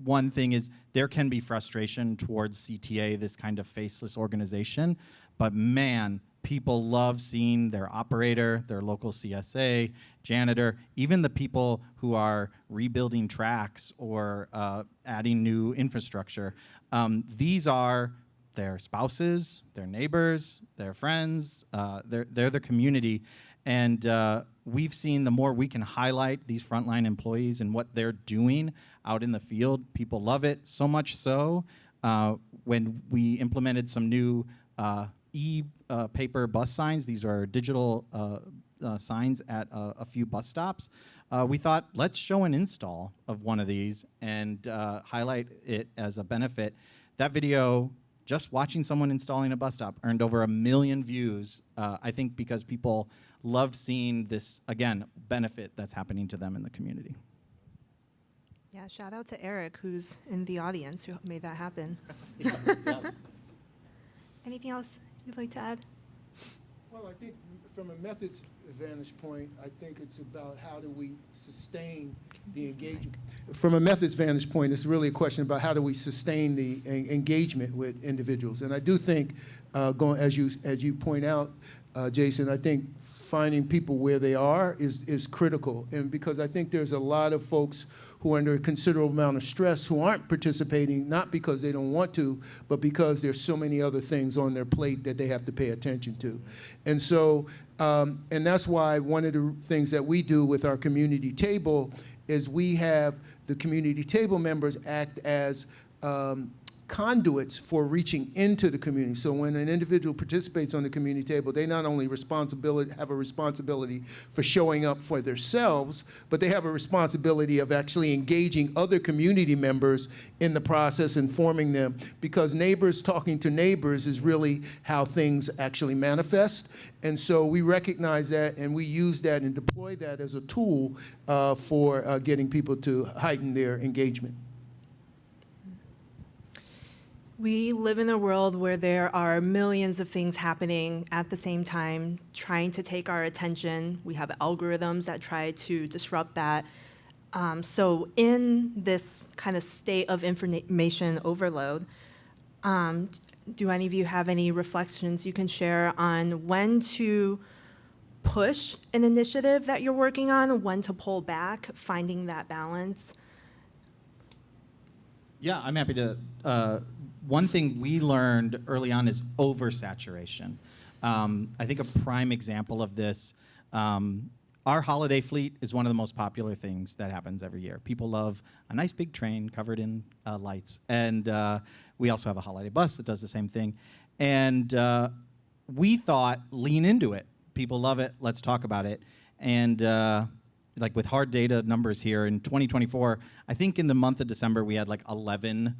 One thing is there can be frustration towards CTA, this kind of faceless organization, but man, people love seeing their operator, their local CSA, janitor, even the people who are rebuilding tracks or adding new infrastructure. These are their spouses, their neighbors, their friends, they're the community. And we've seen the more we can highlight these frontline employees and what they're doing out in the field, people love it. So much so, when we implemented some new paper bus signs, these are digital signs at a few bus stops, we thought, let's show an install of one of these and highlight it as a benefit. That video, just watching someone installing a bus stop, earned over 1 million views, I think because people loved seeing this, again, benefit that's happening to them in the community. Yeah, shout out to Eric, who's in the audience, who made that happen. Anything else you'd like to add? Well, I think from a methods vantage point, I think it's about how do we sustain the engagement. From a methods vantage point, it's really a question about how do we sustain the engagement with individuals. And I do think, as you point out, Jason, I think finding people where they are is critical. And because I think there's a lot of folks who are under a considerable amount of stress who aren't participating, not because they don't want to, but because there's so many other things on their plate that they have to pay attention to. And so, and that's why one of the things that we do with our community table is we have the community table members act as conduits for reaching into the community. So when an individual participates on the community table, they not only have a responsibility for showing up for themselves, but they have a responsibility of actually engaging other community members in the process, informing them, because neighbors talking to neighbors is really how things actually manifest. And so we recognize that, and we use that and deploy that as a tool for getting people to heighten their engagement. We live in a world where there are millions of things happening at the same time, trying to take our attention. We have algorithms that try to disrupt that. So in this kind of state of information overload, do any of you have any reflections you can share on when to push an initiative that you're working on, when to pull back, finding that balance? Yeah, I'm happy to. One thing we learned early on is oversaturation. I think a prime example of this, our holiday fleet is one of the most popular things that happens every year. People love a nice big train covered in lights. And we also have a holiday bus that does the same thing. And we thought, lean into it. People love it. Let's talk about it. And like with hard data numbers here in 2024, I think in the month of December we had like 11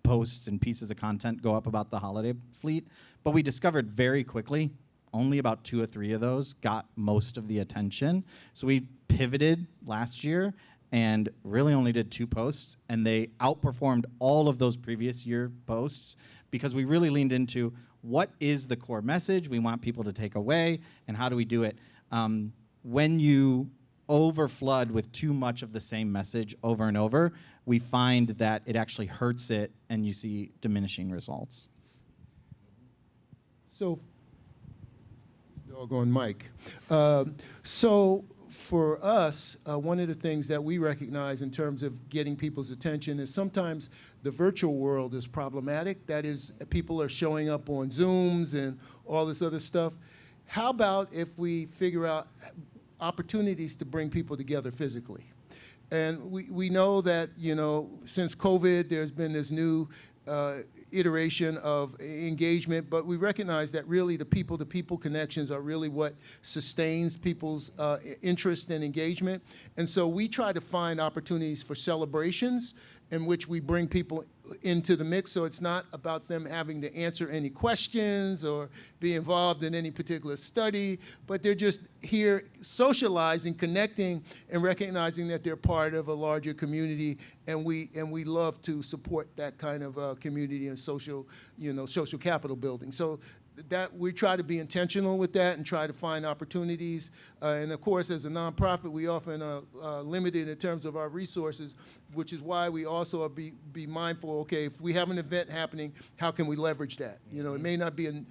posts and pieces of content go up about the holiday fleet. But we discovered very quickly only about 2 or 3 of those got most of the attention. So we pivoted last year and really only did 2 posts, and they outperformed all of those previous year posts because we really leaned into what is the core message we want people to take away, and how do we do it? When you overflood with too much of the same message over and over, we find that it actually hurts it, and you see diminishing results. So, doggone Mike. So for us, one of the things that we recognize in terms of getting people's attention is sometimes the virtual world is problematic. That is, people are showing up on Zooms and all this other stuff. How about if we figure out opportunities to bring people together physically? And we know that, you know, since COVID, there's been this new iteration of engagement, but we recognize that really the people-to-people connections are really what sustains people's interest and engagement. And so we try to find opportunities for celebrations in which we bring people into the mix, so it's not about them having to answer any questions or be involved in any particular study, but they're just here socializing, connecting, and recognizing that they're part of a larger community, and we love to support that kind of community and social, you know, social capital building. So that we try to be intentional with that and try to find opportunities. And of course, as a nonprofit, we often are limited in terms of our resources, which is why we also be mindful. Okay, if we have an event happening, how can we leverage that? You know, it may not be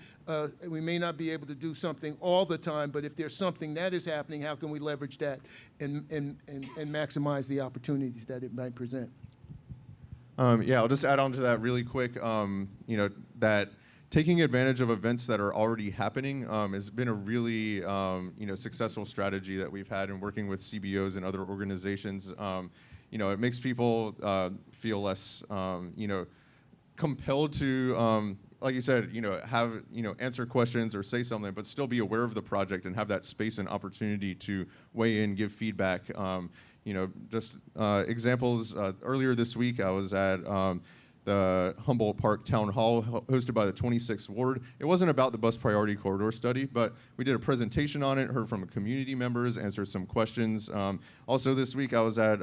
we may not be able to do something all the time, but if there's something that is happening, how can we leverage that and maximize the opportunities that it might present? Yeah, I'll just add on to that really quick. You know, that taking advantage of events that are already happening has been a really you know, successful strategy that we've had in working with CBOs and other organizations. You know, it makes people feel less you know, compelled to like you said, you know, have, you know, answer questions or say something, but still be aware of the project and have that space and opportunity to weigh in, give feedback. You know, just examples. Earlier this week, I was at the Humboldt Park Town Hall hosted by the 26th Ward. It wasn't about the bus priority corridor study, but we did a presentation on it, heard from community members, answered some questions. Also this week I was at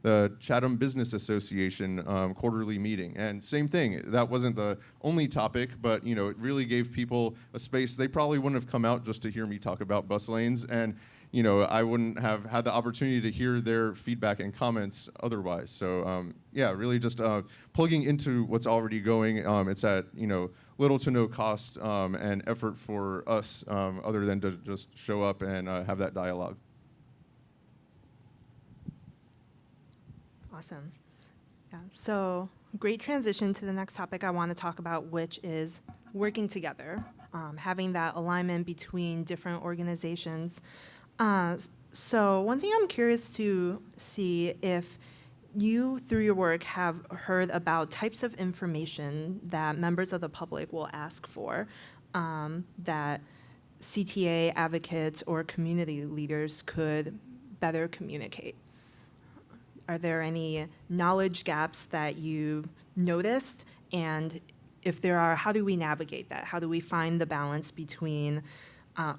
the Chatham Business Association quarterly meeting, and same thing. That wasn't the only topic, but you know, it really gave people a space. They probably wouldn't have come out just to hear me talk about bus lanes, and you know, I wouldn't have had the opportunity to hear their feedback and comments otherwise. So yeah, really just plugging into what's already going. It's at, you know, little to no cost and effort for us, other than to just show up and have that dialogue. Awesome. Yeah. So great transition to the next topic I want to talk about, which is working together, having that alignment between different organizations. So one thing I'm curious to see if you, through your work, have heard about types of information that members of the public will ask for that CTA advocates or community leaders could better communicate. Are there any knowledge gaps that you've noticed? And if there are, how do we navigate that? How do we find the balance between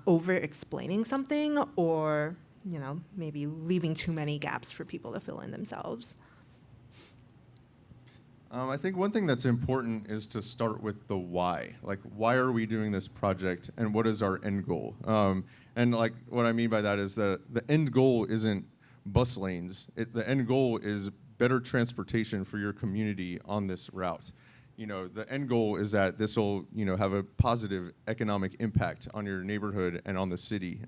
over-explaining something or, you know, maybe leaving too many gaps for people to fill in themselves? I think one thing that's important is to start with the why. Like, why are we doing this project, and what is our end goal? And like, what I mean by that is that the end goal isn't bus lanes. The end goal is better transportation for your community on this route. You know, the end goal is that this will, you know, have a positive economic impact on your neighborhood and on the city.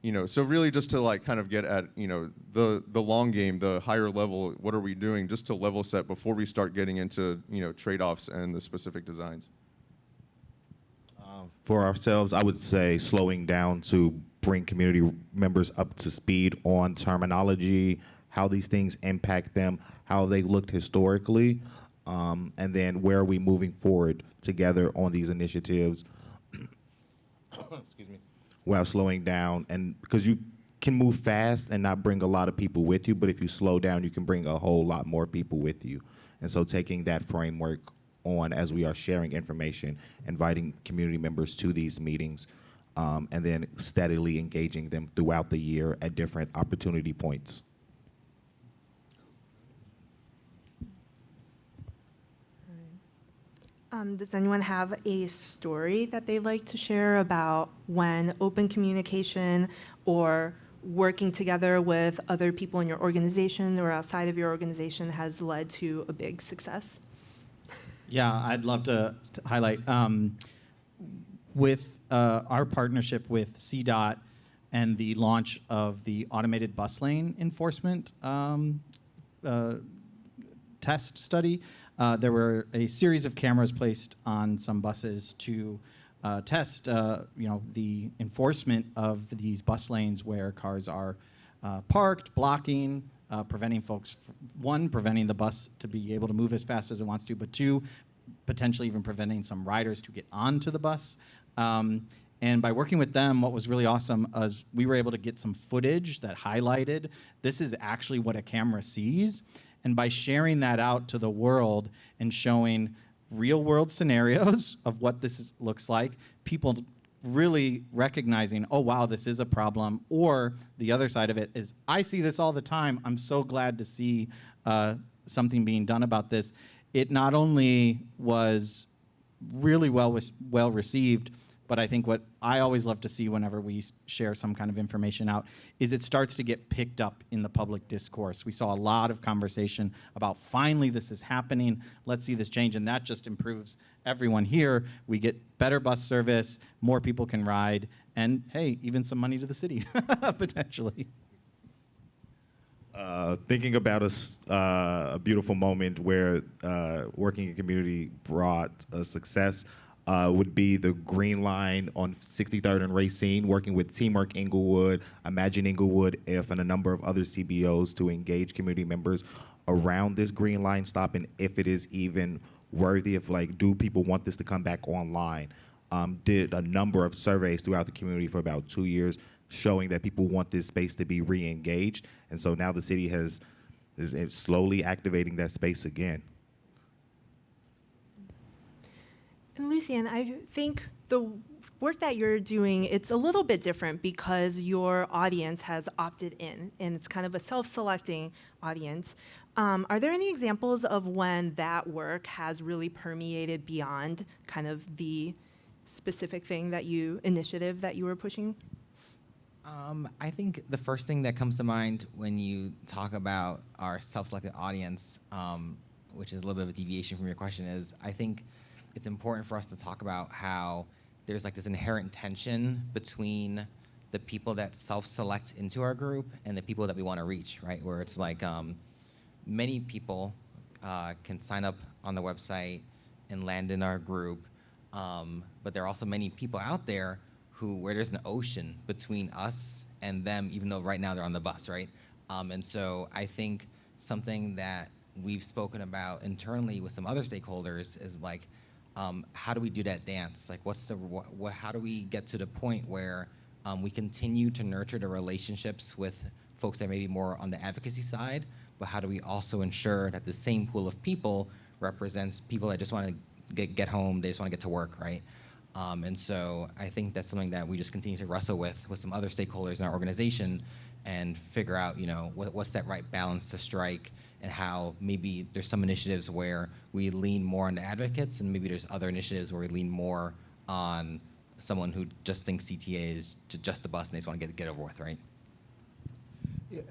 You know, so really just to like kind of get at, you know, the long game, the higher level, what are we doing, just to level set before we start getting into, you know, trade-offs and the specific designs. For ourselves, I would say slowing down to bring community members up to speed on terminology, how these things impact them, how they looked historically, and then where are we moving forward together on these initiatives excuse me, while slowing down, and because you can move fast and not bring a lot of people with you, but if you slow down, you can bring a whole lot more people with you. And so taking that framework on as we are sharing information, inviting community members to these meetings, and then steadily engaging them throughout the year at different opportunity points. Does anyone have a story that they'd like to share about when open communication or working together with other people in your organization or outside of your organization has led to a big success? Yeah, I'd love to highlight with our partnership with CDOT and the launch of the automated bus lane enforcement test study. There were a series of cameras placed on some buses to test, the enforcement of these bus lanes where cars are parked, blocking, preventing folks, one, preventing the bus to be able to move as fast as it wants to, but two, potentially even preventing some riders to get onto the bus. And by working with them, what was really awesome is we were able to get some footage that highlighted this is actually what a camera sees. And by sharing that out to the world and showing real world scenarios of what looks like, people really recognizing, oh, wow, this is a problem. Or the other side of it is, I see this all the time. I'm so glad to see something being done about this. It not only was really well received, but I think what I always love to see whenever we share some kind of information out is it starts to get picked up in the public discourse. We saw a lot of conversation about finally this is happening, let's see this change, and that just improves everyone here. We get better bus service, more people can ride, and hey, even some money to the city, potentially. Thinking about a beautiful moment where working in community brought a success would be the Green Line on 63rd and Racine, working with Teamwork Englewood, Imagine Englewood, and a number of other CBOs to engage community members around this Green Line stop and if it is even worthy of, like, do people want this to come back online? Did a number of surveys throughout the community for about 2 years showing that people want this space to be re-engaged. And so now the city is slowly activating that space again. And Lucien, I think the work that you're doing, it's a little bit different because your audience has opted in, and it's kind of a self-selecting audience. Are there any examples of when that work has really permeated beyond kind of the specific initiative that you were pushing? I think the first thing that comes to mind when you talk about our self-selected audience, which is a little bit of a deviation from your question, is I think it's important for us to talk about how there's like this inherent tension between the people that self-select into our group and the people that we want to reach, right? Where it's like many people can sign up on the website and land in our group, but there are also many people out there where there's an ocean between us and them, even though right now they're on the bus, right? And so I think something that we've spoken about internally with some other stakeholders is like, how do we do that dance? Like, how do we get to the point where we continue to nurture the relationships with folks that may be more on the advocacy side, but how do we also ensure that the same pool of people represents people that just want to get home, they just want to get to work, right? And so I think that's something that we just continue to wrestle with some other stakeholders in our organization and figure out, what's that right balance to strike, and how maybe there's some initiatives where we lean more on the advocates, and maybe there's other initiatives where we lean more on someone who just thinks CTA is just a bus and they just want to get over with, right? Yeah,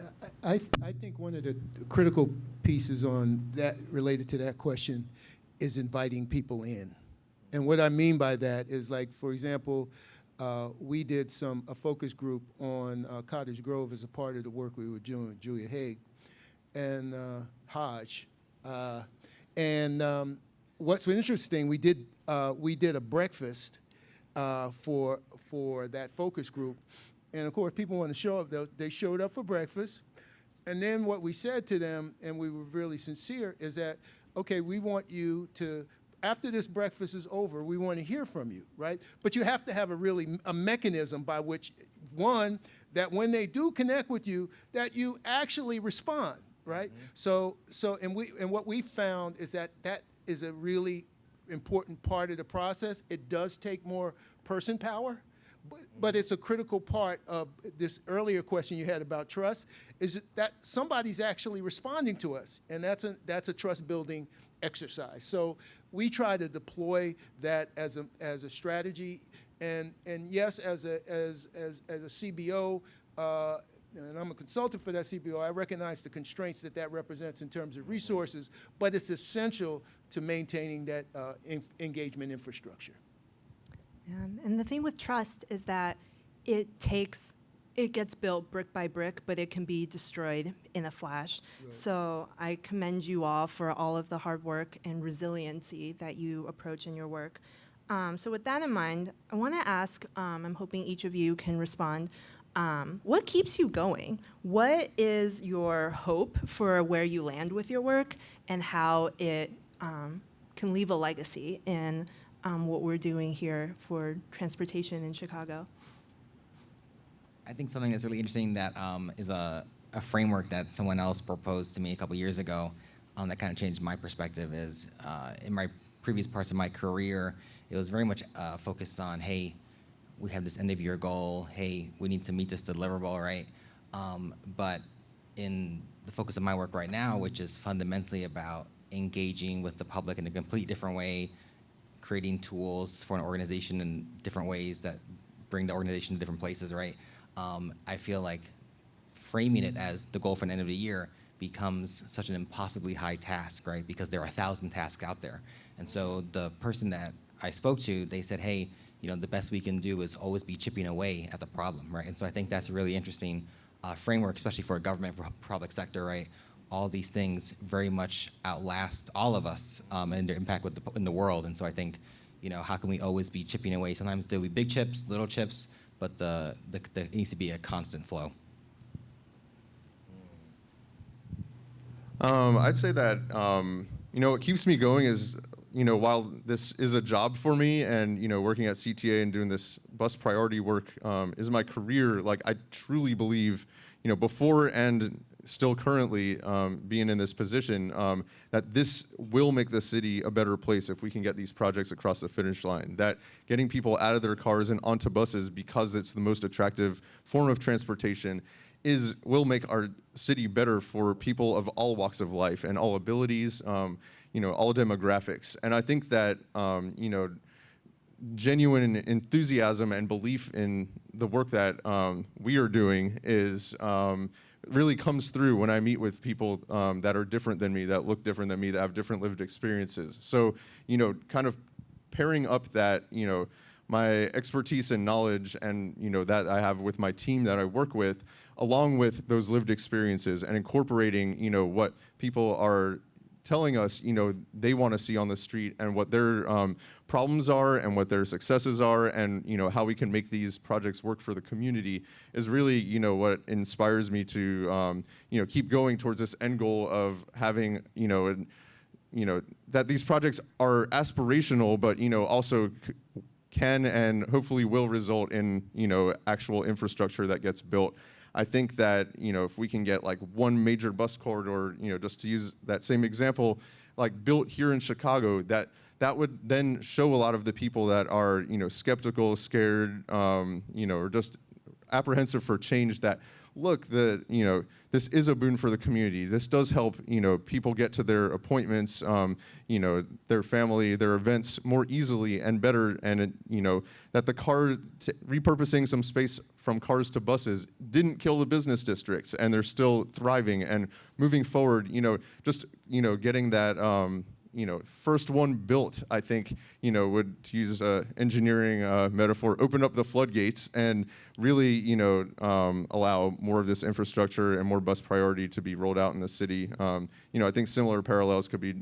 I think one of the critical pieces on that related to that question is inviting people in. And what I mean by that is, like, for example, we did a focus group on Cottage Grove as a part of the work we were doing with Julia Haig and Hodge. What's interesting, we did a breakfast for that focus group. And of course, people want to show up. They showed up for breakfast. And then what we said to them, and we were really sincere, is that, okay, we want you to after this breakfast is over, we want to hear from you, right? But you have to have a mechanism by which, one, that when they do connect with you, that you actually respond, right? And what we found is that is a really important part of the process. It does take more person power, but it's a critical part of this earlier question you had about trust, is that somebody's actually responding to us, and that's a trust building exercise. So we try to deploy that as a strategy, and yes, as a CBO, and I'm a consultant for that CBO, I recognize the constraints that represents in terms of resources, but it's essential to maintaining that engagement infrastructure. And the thing with trust is that it gets built brick by brick, but it can be destroyed in a flash. Right. So I commend you all for all of the hard work and resiliency that you approach in your work. So with that in mind, I want to ask, I'm hoping each of you can respond, what keeps you going? What is your hope for where you land with your work and how it can leave a legacy in what we're doing here for transportation in Chicago? I think something that's really interesting that is a framework that someone else proposed to me a couple years ago that kind of changed my perspective is in my previous parts of my career, it was very much focused on, hey, we have this end of year goal, hey, we need to meet this deliverable, right? But in the focus of my work right now, which is fundamentally about engaging with the public in a complete different way, creating tools for an organization in different ways that bring the organization to different places, right? I feel like framing it as the goal for the end of the year becomes such an impossibly high task, right? Because there are 1,000 tasks out there. And so the person that I spoke to, they said, hey, the best we can do is always be chipping away at the problem, right? And so I think that's a really interesting framework, especially for government, for public sector, right? All these things very much outlast all of us and their impact in the world. And so I think, how can we always be chipping away? Sometimes there'll be big chips, little chips, but it needs to be a constant flow. I'd say that, what keeps me going is, while this is a job for me and, working at CTA and doing this bus priority work is my career, like I truly believe, before and still currently being in this position, that this will make the city a better place if we can get these projects across the finish line. That getting people out of their cars and onto buses because it's the most attractive form of transportation will make our city better for people of all walks of life and all abilities, all demographics. And I think that, genuine enthusiasm and belief in the work that we are doing is really comes through when I meet with people that are different than me, that look different than me, that have different lived experiences. So, kind of pairing up that, my expertise and knowledge and, that I have with my team that I work with, along with those lived experiences and incorporating, what people are telling us, they want to see on the street and what their problems are and what their successes are and, how we can make these projects work for the community is really, what inspires me to, keep going towards this end goal of having, that these projects are aspirational, but, also can and hopefully will result in, actual infrastructure that gets built. I think that, if we can get like one major bus corridor, just to use that same example, like built here in Chicago, that would then show a lot of the people that are, skeptical, scared, or just apprehensive for change that, look, this is a boon for the community. This does help, people get to their appointments, their family, their events more easily and better. And, that the repurposing some space from cars to buses didn't kill the business districts and they're still thriving and moving forward, just, getting that, first one built, I think, would, to use an engineering metaphor, open up the floodgates and really, allow more of this infrastructure and more bus priority to be rolled out in the city. I think similar parallels could be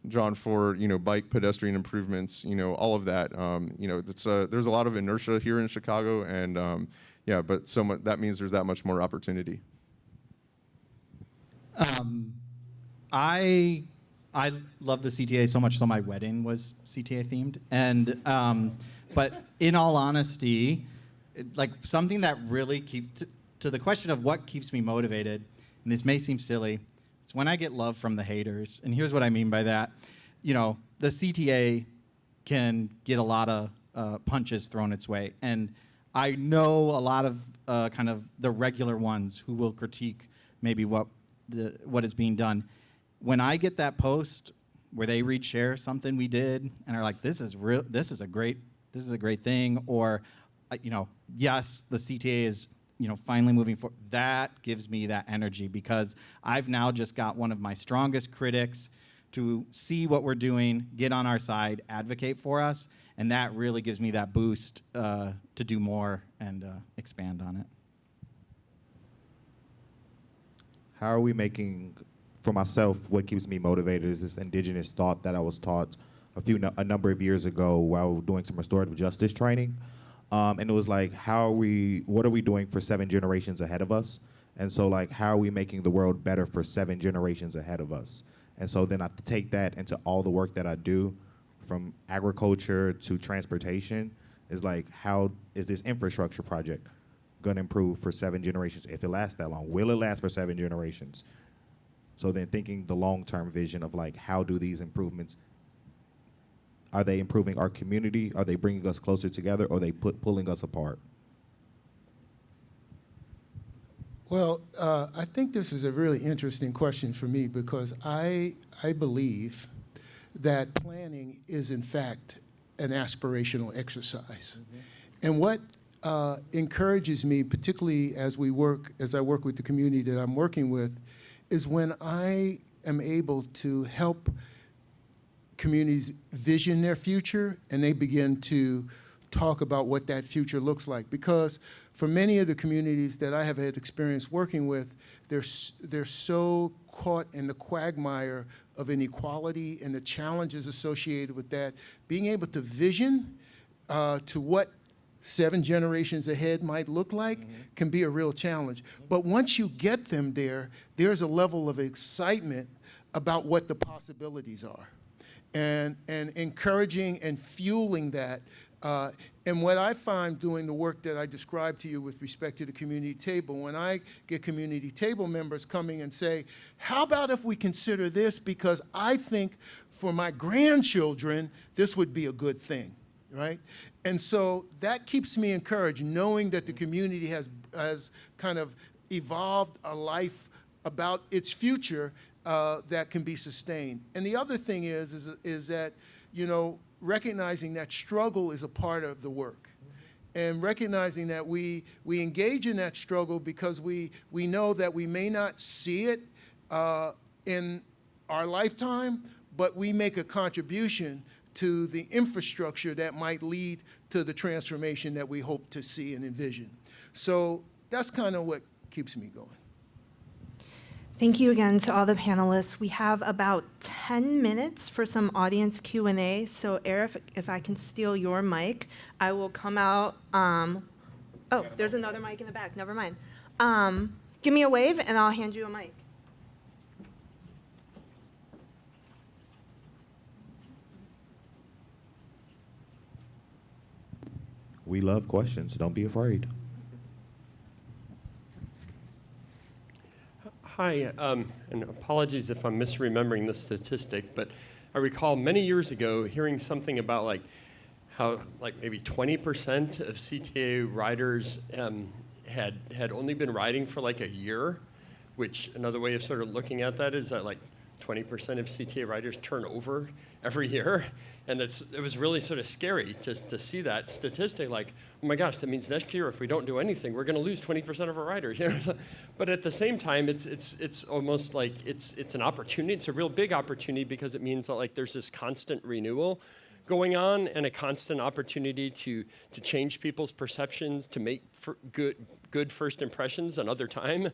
drawn for, bike pedestrian improvements, all of that. There's a lot of inertia here in Chicago and, but that means there's that much more opportunity. I I love the CTA so much, so my wedding was CTA themed. And but in all honesty, like something that really keeps to the question of what keeps me motivated, and this may seem silly, it's when I get love from the haters. And here's what I mean by that. You know, the CTA can get a lot of punches thrown its way, and I know a lot of kind of the regular ones who will critique maybe what is being done. When I get that post where they share something we did and are like, this is a great thing, or you know, yes, the CTA is, you know, finally moving forward, that gives me that energy, because I've now just got one of my strongest critics to see what we're doing, get on our side, advocate for us, and that really gives me that boost to do more and expand on it. How are we making, for myself, what keeps me motivated is this indigenous thought that I was taught a number of years ago while doing some restorative justice training. And it was like, what are we doing for 7 generations ahead of us? And so like, how are we making the world better for 7 generations ahead of us? And so then I take that into all the work that I do, from agriculture to transportation, is like, how is this infrastructure project gonna improve for 7 generations? If it lasts that long, will it last for 7 generations? So then thinking the long-term vision of like, how do these improvements, are they improving our community? Are they bringing us closer together? Or are they pulling us apart? Well, I think this is a really interesting question for me, because I believe that planning is, in fact, an aspirational exercise. Mm-hmm. And what encourages me, particularly as I work with the community that I'm working with, is when I am able to help communities vision their future and they begin to talk about what that future looks like. Because for many of the communities that I have had experience working with, they're so caught in the quagmire of inequality and the challenges associated with that. Being able to vision to what 7 generations ahead might look like can be a real challenge. But once you get them there, there's a level of excitement about what the possibilities are. And encouraging and fueling that. And what I find doing the work that I described to you with respect to the community table, when I get community table members coming and say, how about if we consider this, because I think for my grandchildren, this would be a good thing, right? And so that keeps me encouraged, knowing that the community has kind of evolved a life about its future that can be sustained. And the other thing is that, you know, recognizing that struggle is a part of the work, and recognizing that we engage in that struggle because we know that we may not see it in our lifetime, but we make a contribution to the infrastructure that might lead to the transformation that we hope to see and envision. So that's kind of what keeps me going. Thank you again to all the panelists. We have about 10 minutes for some audience Q&A. So Eric, if I can steal your mic, I will come out. Oh, there's another mic in the back. Never mind. Give me a wave and I'll hand you a mic. We love questions. Don't be afraid. Hi, and apologies if I'm misremembering the statistic, but I recall many years ago hearing something about like how like maybe 20% of CTA riders had only been riding for like a year, which another way of sort of looking at that is that like 20% of CTA riders turn over every year. And it was really sort of scary to see that statistic, like, oh my gosh, that means next year if we don't do anything, we're going to lose 20% of our riders. You know? But at the same time, it's almost like it's an opportunity. It's a real big opportunity because it means that like there's this constant renewal going on and a constant opportunity to change people's perceptions, to make good first impressions another time.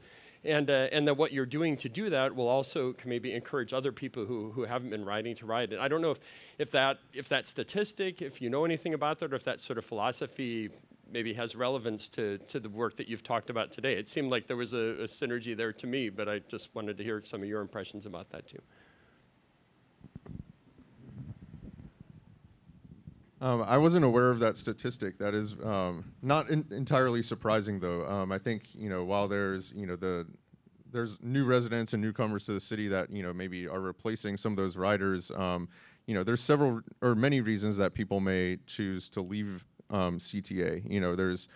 And that what you're doing to do that will also maybe encourage other people who haven't been riding to ride. And I don't know if that statistic, if you know anything about that, or if that sort of philosophy maybe has relevance to the work that you've talked about today. It seemed like there was a synergy there to me, but I just wanted to hear some of your impressions about that too. I wasn't aware of that statistic. That is not entirely surprising, though. I think while there's there's new residents and newcomers to the city that maybe are replacing some of those riders. There's several or many reasons that people may choose to leave CTA. There's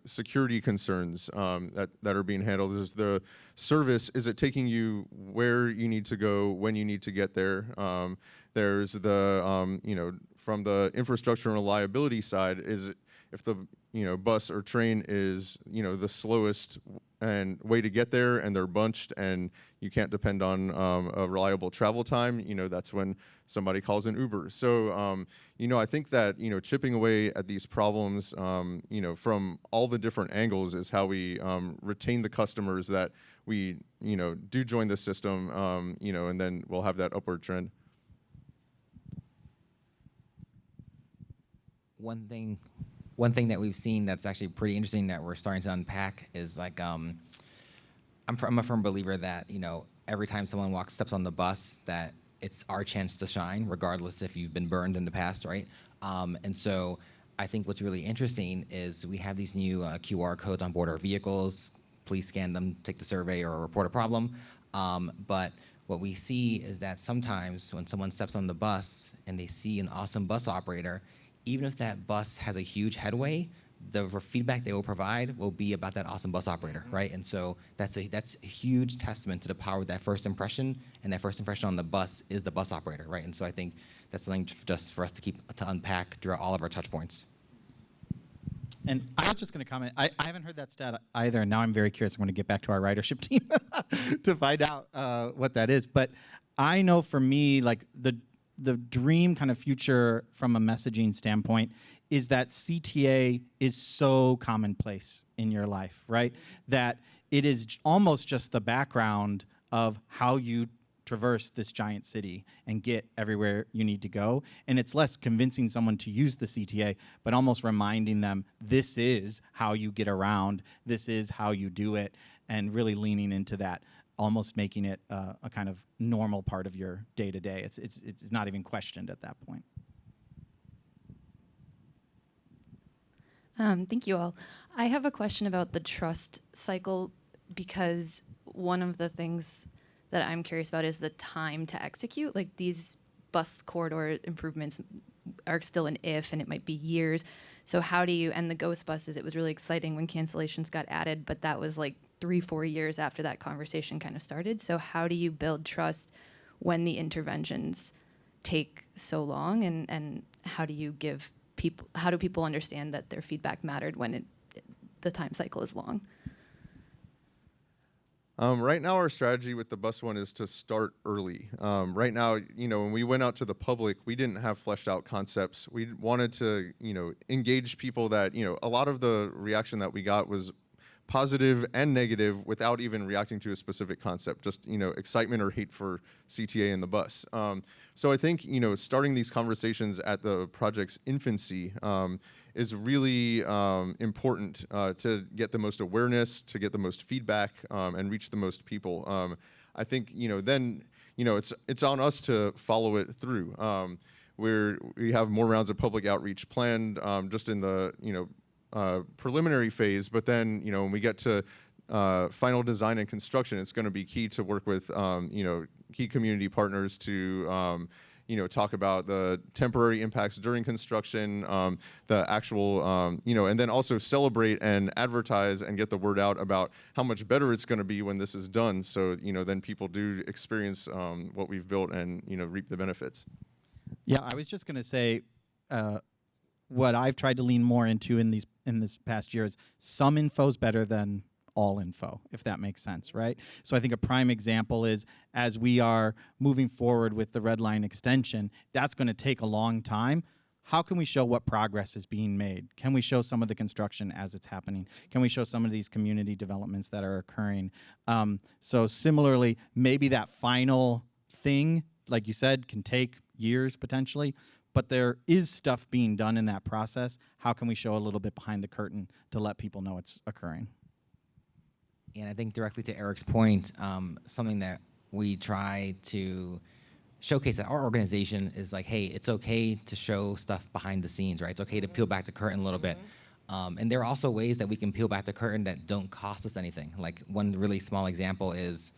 security concerns that are being handled. There's the service. Is it taking you where you need to go when you need to get there? There's the from the infrastructure and reliability side, is it, if the bus or train is the slowest and way to get there, and they're bunched, and you can't depend on a reliable travel time, that's when somebody calls an Uber. So I think that chipping away at these problems from all the different angles is how we retain the customers that we do join the system, and then we'll have that upward trend. One thing that we've seen that's actually pretty interesting that we're starting to unpack is like I'm a firm believer that every time someone steps on the bus, that it's our chance to shine, regardless if you've been burned in the past, right? And so I think what's really interesting is we have these new QR codes on board our vehicles. Please scan them, take the survey, or report a problem. But what we see is that sometimes when someone steps on the bus and they see an awesome bus operator, even if that bus has a huge headway, the feedback they will provide will be about that awesome bus operator, right? And so that's a huge testament to the power of that first impression, and that first impression on the bus is the bus operator, right? And so I think that's something just for us to unpack throughout all of our touch points. And I was just going to comment. I haven't heard that stat either, and now I'm very curious. I'm going to get back to our ridership team to find out what that is. But I know for me, like the dream kind of future from a messaging standpoint is that CTA is so commonplace in your life, right? That it is almost just the background of how you traverse this giant city and get everywhere you need to go. And it's less convincing someone to use the CTA, but almost reminding them this is how you get around, this is how you do it, and really leaning into that, almost making it a kind of normal part of your day-to-day. It's not even questioned at that point. Thank you all. I have a question about the trust cycle, because one of the things that I'm curious about is the time to execute. Like, these bus corridor improvements are still an if, and it might be years. So how do you, and the ghost buses, it was really exciting when cancellations got added, but that was like 3-4 years after that conversation kind of started. So how do you build trust when the interventions take so long, and how do you give people, how do people understand that their feedback mattered when the time cycle is long? Right now, our strategy with the bus one is to start early. Right now, when we went out to the public, we didn't have fleshed out concepts. We wanted to, engage people that, a lot of the reaction that we got was positive and negative without even reacting to a specific concept, just, excitement or hate for CTA and the bus. So I think, starting these conversations at the project's infancy is really important to get the most awareness, to get the most feedback, and reach the most people. I think, then, it's on us to follow it through. We have more rounds of public outreach planned just in the, preliminary phase, but then, when we get to final design and construction, it's going to be key to work with, key community partners to, talk about the temporary impacts during construction, the actual, and then also celebrate and advertise and get the word out about how much better it's going to be when this is done. So, then people do experience what we've built and, reap the benefits. Yeah, I was just going to say, what I've tried to lean more into in this past year is some info is better than all info, if that makes sense, right? So I think a prime example is, as we are moving forward with the red line extension, that's going to take a long time. How can we show what progress is being made? Can we show some of the construction as it's happening? Can we show some of these community developments that are occurring? So similarly, maybe that final thing, like you said, can take years potentially, but there is stuff being done in that process. How can we show a little bit behind the curtain to let people know it's occurring? And I think directly to Eric's point, something that we try to showcase that our organization is like, hey, it's okay to show stuff behind the scenes, right? It's okay to peel back the curtain a little bit. And there are also ways that we can peel back the curtain that don't cost us anything. Like one really small example is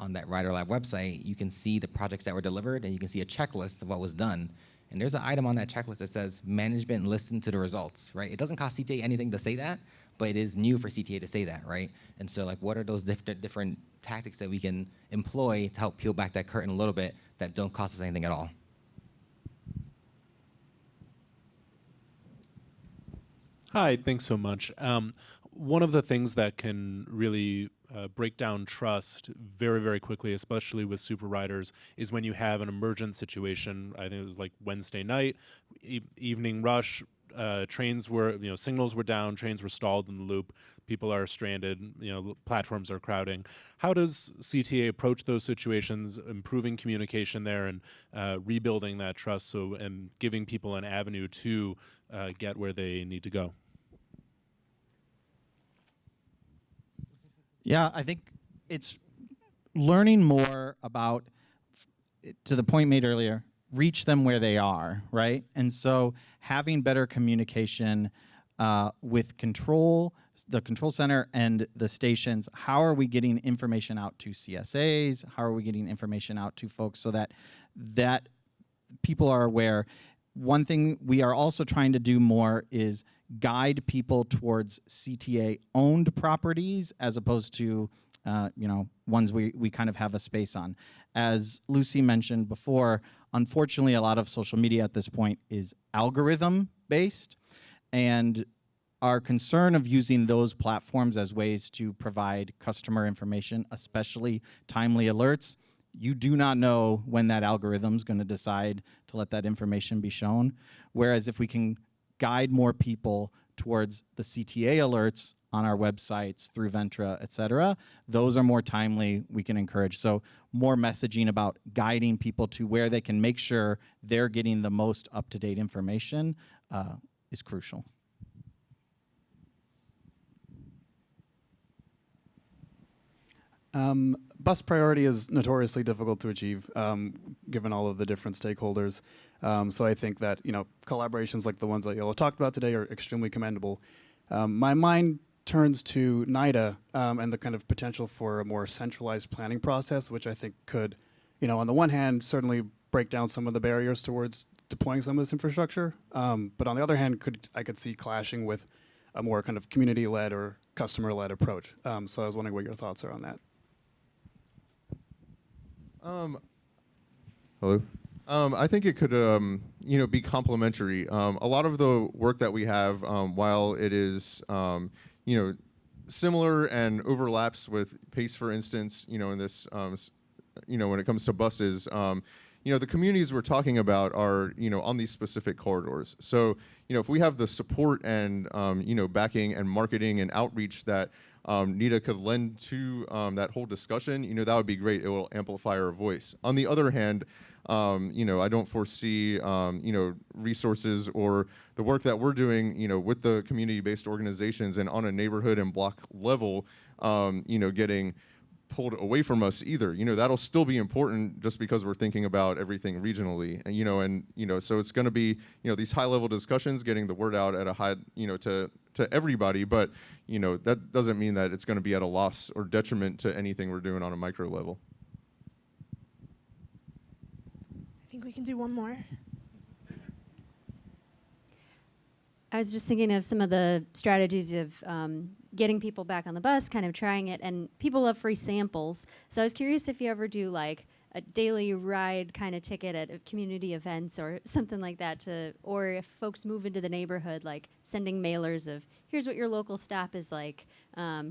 on that Rider Lab website, you can see the projects that were delivered and you can see a checklist of what was done. And there's an item on that checklist that says management listen to the results, right? It doesn't cost CTA anything to say that, but it is new for CTA to say that, right? And so like, what are those different tactics that we can employ to help peel back that curtain a little bit that don't cost us anything at all? Hi, thanks so much. One of the things that can really break down trust very, very quickly, especially with super riders, is when you have an emergent situation. I think it was like Wednesday night, evening rush, trains were, signals were down, trains were stalled in the loop, people are stranded, platforms are crowding. How does CTA approach those situations, improving communication there and rebuilding that trust and giving people an avenue to get where they need to go? Yeah, I think it's learning more about, to the point made earlier, reach them where they are, right? And so having better communication with the control center and the stations. How are we getting information out to CSAs? How are we getting information out to folks so that people are aware? One thing we are also trying to do more is guide people towards CTA-owned properties as opposed to ones we kind of have a space on. As Lucy mentioned before, unfortunately, a lot of social media at this point is algorithm-based, and our concern of using those platforms as ways to provide customer information, especially timely alerts, you do not know when that algorithm is going to decide to let that information be shown. Whereas if we can guide more people towards the CTA alerts on our websites through Ventra, et cetera, those are more timely, we can encourage. So more messaging about guiding people to where they can make sure they're getting the most up-to-date information is crucial. Bus priority is notoriously difficult to achieve, given all of the different stakeholders. So I think that collaborations like the ones that y'all talked about today are extremely commendable. My mind turns to NIDA and the kind of potential for a more centralized planning process, which I think could, on the one hand, certainly break down some of the barriers towards deploying some of this infrastructure. But on the other hand, I could see clashing with a more kind of community-led or customer-led approach. So I was wondering what your thoughts are on that. Hello. I think it could, be complementary. A lot of the work that we have, while it is, similar and overlaps with PACE, for instance, in this, when it comes to buses, the communities we're talking about are, on these specific corridors. So, if we have the support and, backing and marketing and outreach that NIDA could lend to that whole discussion, that would be great. It will amplify our voice. On the other hand, I don't foresee, resources or the work that we're doing, with the community-based organizations and on a neighborhood and block level, getting pulled away from us either. That'll still be important just because we're thinking about everything regionally, and so it's going to be, these high-level discussions, getting the word out at a high, to everybody, but that doesn't mean that it's going to be at a loss or detriment to anything we're doing on a micro level. I think we can do one more. I was just thinking of some of the strategies of getting people back on the bus, kind of trying it, and people love free samples. So I was curious if you ever do like a daily ride kind of ticket at community events or something like that, or if folks move into the neighborhood, like sending mailers of here's what your local stop is like,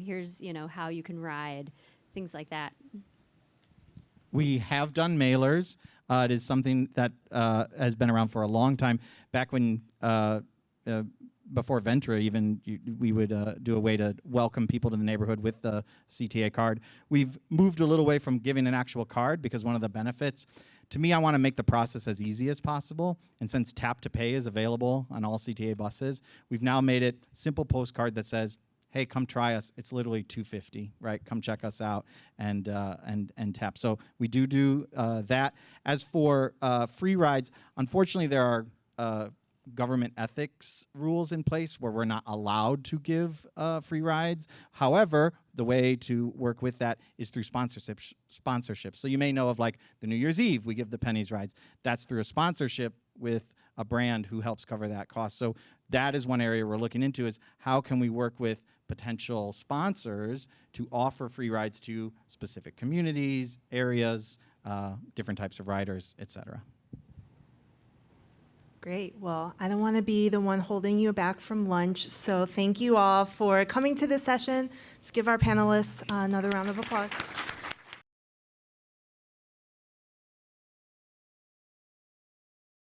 here's how you can ride, things like that. We have done mailers. It is something that has been around for a long time. Back when before Ventra, even we would do a way to welcome people to the neighborhood with the CTA card. We've moved a little way from giving an actual card because one of the benefits, to me, I want to make the process as easy as possible. And since tap to pay is available on all CTA buses, we've now made it simple postcard that says, hey, come try us. It's literally $250, right? Come check us out and tap. So we do that. As for free rides, unfortunately, there are government ethics rules in place where we're not allowed to give free rides. However, the way to work with that is through sponsorship. So you may know of like the New Year's Eve, we give the pennies rides. That's through a sponsorship with a brand who helps cover that cost. So that is one area we're looking into, is how can we work with potential sponsors to offer free rides to specific communities, areas, different types of riders, et cetera. Great. Well, I don't want to be the one holding you back from lunch, so thank you all for coming to this session. Let's give our panelists another round of applause.